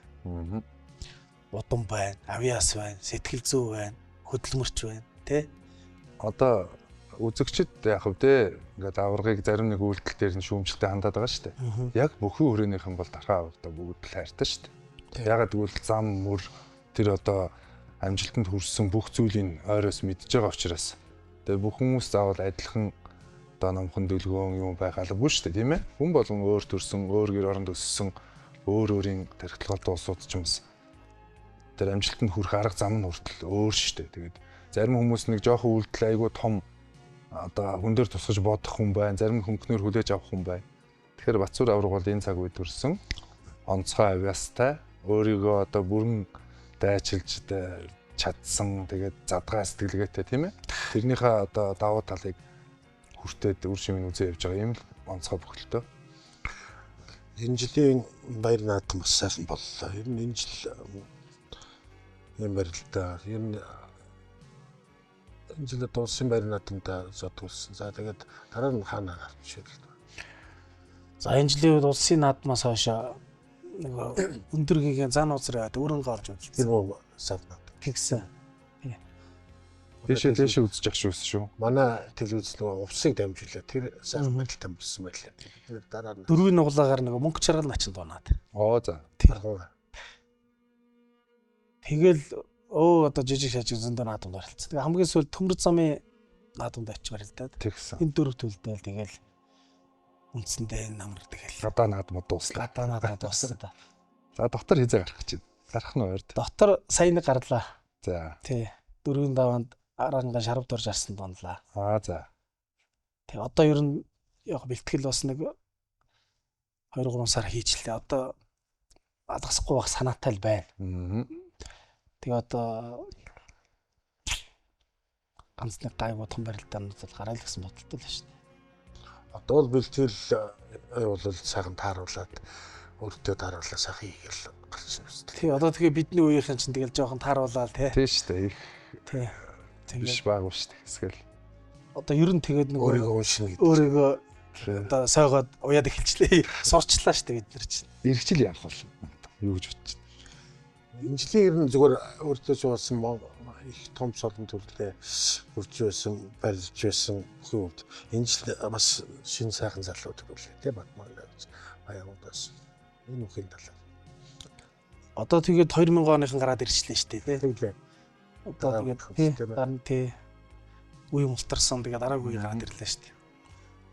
[SPEAKER 4] Удам байна, авиас байна, сэтгэл зүй байна, хөдөлмөрч байна тий.
[SPEAKER 2] Одоо үзэгчд яг хөвдөө ингээд аваргыг зарим нэг үйлдэл дээр нь шүүмжлэлтэй хандаад байгаа шүү дээ. Яг бүхэн өрөөнийхэн бол дархаа аврагтаа бүгд л хайртай шүү дээ. Ягаад гэвэл зам мөр тэр одоо амжилтанд хүрсэн бүх зүйлийг ойроос мэдж байгаа учраас тэгээ бүх хүмүүс заавал адилхан одоо номхон дэлгөөн юм байх албагүй шүү дээ тийм ээ. Хүн болгон өөр төрсөн, өөр гэр оронд өссөн, өөр өөрийн тархитлагалтай улсууд ч юмс тэр амжилтанд хүрэх арга зам нь хүртэл өөр шүү дээ. Тэгээд зарим хүмүүс нэг жоохон үйлдэл айгүй том одоо хүн дээр тусгаж бодох хүн байна, зарим хөнгөнөр хүлээж авах хүн байна. Тэгэхээр Батсуур авраг бол энэ цаг үед төрсэн онцгой авиастай өөрийгөө одоо бүрэн дайчилж чадсан тэгээд задгаа сэтгэлгээтэй тийм ээ. Тэрнийхээ одоо давуу талыг хүртээд үр шимийн үзээ явж байгаа юм л онцгой бохолтой.
[SPEAKER 1] Энэ жилийн баяр наадам бас сайхан боллоо. Ер нь энэ жил юм барилдаа. Ер нь энэ жил дууссан баяр наадамдаа зодтуулсан. За тэгээд дараа нь хаана авчихвэ.
[SPEAKER 4] За энэ жилийн үед улсын наадмаас хойш нэг өндөр гэгийн зан узраад өрөнгө орж үзсэн.
[SPEAKER 1] Тэр мөн сайхан.
[SPEAKER 4] Тэгсэн.
[SPEAKER 2] Дэшээ үзэж явах шүү.
[SPEAKER 1] Манай телевиз нөгөө увсыг дамжуулаад тэр сайхан байдалтай болсон байлаа. Тэр дараа нь
[SPEAKER 4] дөрвийн нуглагаар нэг мөнгө чаргал начин дуунаад.
[SPEAKER 2] Оо за.
[SPEAKER 4] Тэгэл одоо жижиг шажиг зөндөө наадамд оролцсон. Тэгээ хамгийн сүүлд төмөр замын наадамд очиж барилдаад.
[SPEAKER 2] Тэгсэн.
[SPEAKER 4] Энэ дөрөв төлдөөл тэгэл үндсэндээ намар тэгэл.
[SPEAKER 2] Гадаа наадмууд дуслаа.
[SPEAKER 4] Гадаа наадмууд дуслаа да.
[SPEAKER 2] За дотор хизээ гарах гэж байна. Гарах нь ойрд.
[SPEAKER 4] Дотор сая нэг гарлаа.
[SPEAKER 2] За.
[SPEAKER 4] Тий. Дөрвийн даваанд аранга шарав дорж арсан дунлаа.
[SPEAKER 2] За.
[SPEAKER 4] Тэг одоо ер нь яг бэлтгэл бас нэг 2-3 сар хийчлээ. Одоо алгасахгүй байх санаатай л байна. Тэг одоо ганц нэг гайгүй том барилдаанууд гараал гэсэн бодолтой л шүү дээ.
[SPEAKER 1] Одоо л бэлтгэл бол сайхан тааруулаад өөртөө тааруулаа сайхан хийгээл гарч ирсэн шүү дээ.
[SPEAKER 4] Тий, одоо тэгээ бидний үеийнхэн чинь тэгэл жоохон тааруулаад тий.
[SPEAKER 2] Тий шүү дээ.
[SPEAKER 4] Тий.
[SPEAKER 2] Биш баагүй шүү дээ. Эсвэл
[SPEAKER 4] одоо ер нь тэгээд нэг
[SPEAKER 1] өөрийгөө уншина гэдэг.
[SPEAKER 4] Өөрийгөө одоо сойгоод уяад эхэлчлээ. Сурчлаа шүү дээ бид нар чинь.
[SPEAKER 2] Иргэжил яах вэ? Юу гэж бодчих.
[SPEAKER 1] Энэ жилийн ер нь зүгээр өөртөө суулсан их том солон төрлөө хурж байсан, барилж байсан хувьд энэ жил бас шинэ сайхан залууд төрлөө тий Батмаг баяруудаас энэ үхийн талаар.
[SPEAKER 4] Одоо тэгээд 2000 оныхан гараад ирчихлээ шүү дээ, тий.
[SPEAKER 1] Тэглээ.
[SPEAKER 4] Одоо тэгээд гарна тий. Үе мултарсан тэгээд дараагүй гараад ирлээ шүү дээ.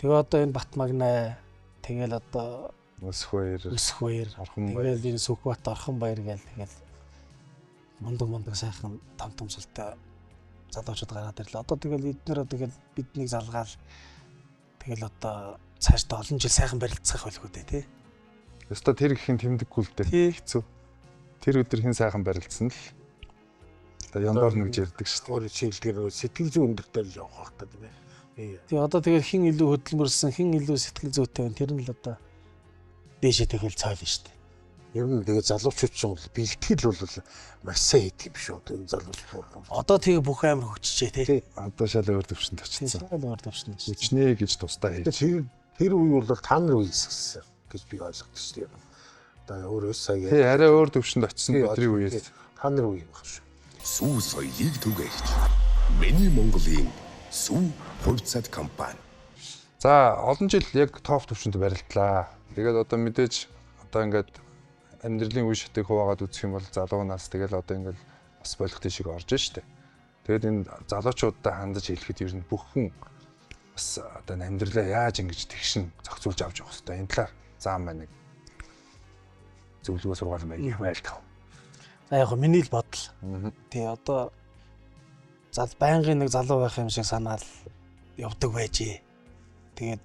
[SPEAKER 4] Тэгээ одоо энэ Батмагнаа тэгэл одоо Өсхбаяр
[SPEAKER 2] Орхон
[SPEAKER 4] тэгэл энэ Сүхбат Орхонбаяр гээл тэгэл мундаг сайхан том султай залуучууд гараад ирлээ. Одоо тэгэл эднэр тэгэл биднийг залгаал тэгэл одоо цаашдаа олон жил сайхан барилцах болох үү тий.
[SPEAKER 2] Өстө тэр ихэн тэмдэггүй л дээ. Хэцүү. Тэр өдөр хин сайхан барилцсан л. Одоо яндор нэгж ярддаг шүү дээ.
[SPEAKER 1] Өөр шийдэлгээр сэтгэл зүйн өндөртэй л явах хэрэгтэй тийм ээ.
[SPEAKER 4] Тэгээ одоо тэгэл хин илүү хөдөлмөрсөн, хин илүү сэтгэл зүйтэй байна. Тэр нь л одоо дээшээ тэгэл цойлно шүү дээ.
[SPEAKER 1] Ер нь тэгээ залуучууд ч бол бэлтгэл бол маш сайн хийдэг юм шүү дээ залуучууд.
[SPEAKER 4] Одоо тэгээ бүх амар хүчжээ тий.
[SPEAKER 2] Одоо шал өөр төвшөнд очсон.
[SPEAKER 4] Шал өөр төвшөнд.
[SPEAKER 2] Хүчнээ гэж тусдаа хийж.
[SPEAKER 1] Тэр үе бол та нар үеэсгсэн гэж би ойлгодог шүү дээ. Одоо өөрөө сая.
[SPEAKER 2] Тий, арай өөр төвшөнд очсон бидний үеэс.
[SPEAKER 1] Та нар үе баг шүү.
[SPEAKER 3] Сүү соёлыг түгээгч Миний Монголын Сүү хувьцат компани.
[SPEAKER 2] За, олон жил яг топ төвшөнд барилдлаа. Тэгээд одоо мэдээж одоо ингээд амьдралын үе шатыг хуваагаад үзэх юм бол залуунаас тэгэл одоо ингээд бас болгохтой шиг орж штэ. Тэгээд энэ залуучуудад хандаж хэлэхэд ер нь бүх хүн бас одоо амьдралаа яаж ингэж тэгшин зохицуулж авч явах хэрэгтэй. Энэ талаар заам байна. Зөвлөгөө сургаал байлтав.
[SPEAKER 4] За яг миний л бодол. Тэгээ одоо байнгын нэг залуу байх юм шиг санаал явдаг байжээ. Тэгээд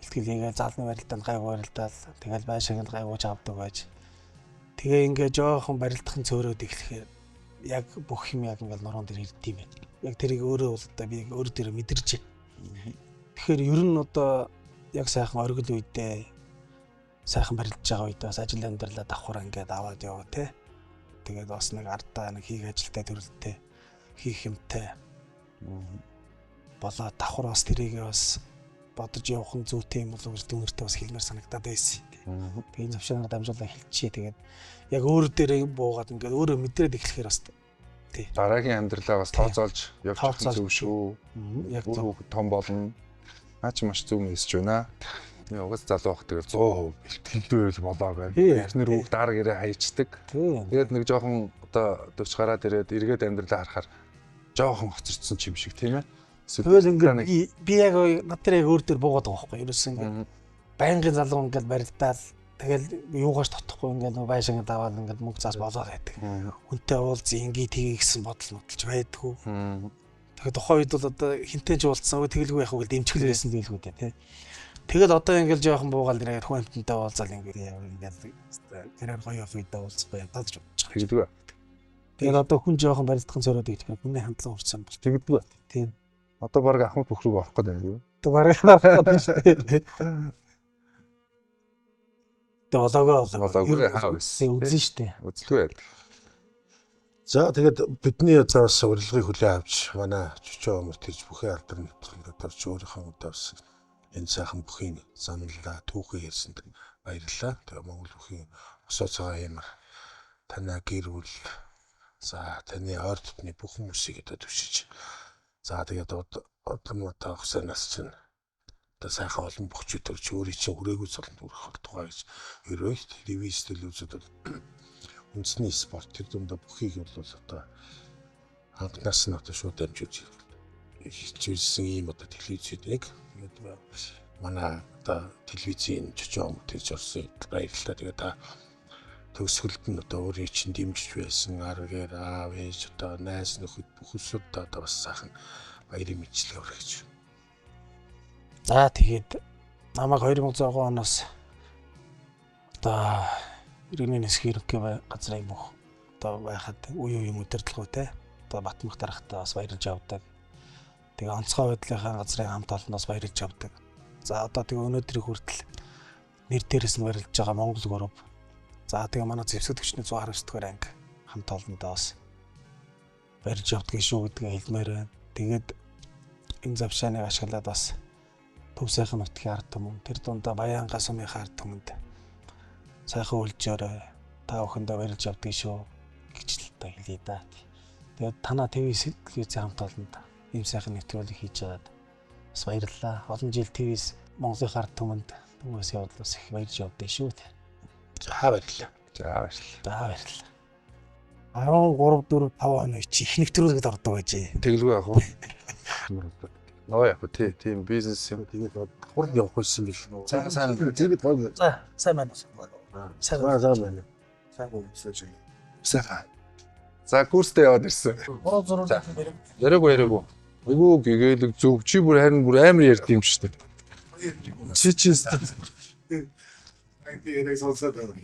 [SPEAKER 4] ихтгэлийгээ залны барилдаанд гайгүй барилдаал тэгэл байшаанд гайгууж авдаг байж. Тэгээ ингээ жоохон барилдахын цөөрөөд эхлэхээр яг бүх юм яг ингээл нуруунд дээр ирд юм байна. Яг тэрийг өөрөө бол одоо би өөрөө дээр мэдэрч. Тэгэхээр ер нь одоо яг сайхан оргил үедээ сайхан барилдаж байгаа үед бас ажил амьдралаа давхар ингээд аваад яваа те. Тэгээд бас нэг ардаа нэг хийх ажилтай төрөлтэй хийх юмтай болоо давхар бас тэрийгээ бас бодож явах нь зүйтэй юм болов гэж дүнэртэй бас хэлмээр санагдаад байсан. Тэгээд энэ завшаанаар дамжуулаад хэлчихье. Тэгээд яг өөр дээрээ буугаад ингээд өөрөө мэдрээд эхлэхээр бас тий.
[SPEAKER 2] Дараагийн амьдралаа бас тооцоолж явах нь зөв шүү. Яг зөв том болно. Наач маш зөв мессеж байна. Тэгээ угаас залуу бах тэгээ 100% бэлтгэлтэй болоо байна. Эхнэр үг дараа гэрээ хайчдаг. Тэгээд нэг жоохон одоо төвч гараад ирээд эргээд амьдралаа харахаар жоохон хоцорчсон ч юм шиг тийм ээ.
[SPEAKER 4] Тэгвэл ингээд би яг надад яг өөр дээр буугаад байгаа байхгүй юу? Ерөөс ингээд байнгын залуу ингээд барилдаал тэгэл юугаарч тотохгүй ингээд байшинг даваад ингээд мөнгө цаас болоод байдаг. Хүнтэй уулзсан ингээ тгий гэсэн бодол нотолж байдгүй. Тэгээд тухайн үед бол одоо хинтээ ч уулзсан тэгэлгүй яах вэ гэж дэмжгэл байсан дэлгүү дээ тий. Тэгэл одоо ингээд жоохон буугаал нэрээр хүн амтнтай уулзаал ингээд тэрээр гоё явдаа уулзахгүй ядаж бодож байгаа.
[SPEAKER 2] Тэгдэг.
[SPEAKER 4] Тэгээд одоо хүн жоохон барилдахын цороод идэх хүний хандлага урьдсан бол
[SPEAKER 2] тэгдэг.
[SPEAKER 4] Тийм.
[SPEAKER 2] Одоо баг ахмад бүх рүү орох гэдэг юм.
[SPEAKER 4] Одоо баг авах гэдэг шүү дээ. Болоогоо
[SPEAKER 2] хаа байсан.
[SPEAKER 4] Үзэн штэ.
[SPEAKER 2] Үзлгүй.
[SPEAKER 1] За тэгээд бидний одоо бас урилгыг хүлээн авч манай чөчөө өмөр тийж бүхэн алдар нэвтрүүлгээр орж өөрийнхөө одоо бас энэ сайхан бүхийн саналаа түүхээ ярьсанд баярлалаа. Тэгээд Монгол бүхийн осоо цагаан ямар танаа гэр бүл за таны ойр дотны бүх хүмүүсийг одоо төвшиж за тэгээд одоо мата хсанаас чинь одоо сайхан олон бохчууд төрж өөрийн чинь хүрээгүй цолонд хүрэх болтугай гэж ерөөй телевиз телевизүүд үндэсний спорт тэр дундаа бүхийг бол одоо анхнаас нь одоо шууд дамжуулж хичээсэн ийм одоо телевизүүдийг манай одоо телевизийн чөчөө өмтөж орсон баярлалаа. Тэгээд та төгсгөлд нь одоо өөрийн чинь дэмжиж байсан аргаар аав ээж одоо найз нөхөд бүх өсөд одоо бас сайхан баярын мэдлэг өргөж.
[SPEAKER 4] За тэгээд намайг 2006 оноос одоо иргэний нисхийн ерөнхий газрын бүх одоо байхад үе үеийн удирдлагуудтай одоо Батмах дарахтаа бас баярлж авдаг. Тэгээ онцгой байдлынхаа газрын хамт олноос баярлж авдаг. За одоо тэгээ өнөөдрийн хүртэл нэр дээрээс нь баярлж байгаа Монгол групп. За тэгээ манай зэвсэг төвчний 119 дугаар анги хамт олондоо бас барьж явдаг шүү гэдгийг хэлмээр байна. Тэгээд энэ завшааныг ашиглаад бас төв сайхан нутгийн ард түмэн тэр дундаа Баянга сумынхаа ард түмэнд сайхан үлжөөрэй. Та бүхэндээ барьж явдаг шүү гэж л та хэлье да. Тэгээд танаа телевизийн хамт олонд ийм сайхан нэвтрүүлэг хийж байгаад бас баярлалаа. Олон жил телевиз Монголын ард түмэнд хүмүүс явуулсан их баярж явдаг шүү.
[SPEAKER 1] За баярлалаа.
[SPEAKER 2] За баярлалаа.
[SPEAKER 4] За баярлалаа. 13 4 5 оны чи их нэвтрүүлэгт ордог байж.
[SPEAKER 2] Тэглгүй яг уу. Ноо яг тийм бизнес юм.
[SPEAKER 1] Тэгээд давхар явах байсан биш үү?
[SPEAKER 2] Сайн.
[SPEAKER 1] Тэгээд гоё.
[SPEAKER 4] За сайн байна. Сайн байна.
[SPEAKER 1] байна.
[SPEAKER 2] Сайхан. За курстэй яваад ирсэн.
[SPEAKER 4] 3 зураг хэрэг.
[SPEAKER 2] Яриаггүй. Айгуу гэгээлэг зөв. Чи бүр харин бүр амар ярьд юм шүү дээ. Чи.
[SPEAKER 1] Тэгээд сонсоод байна.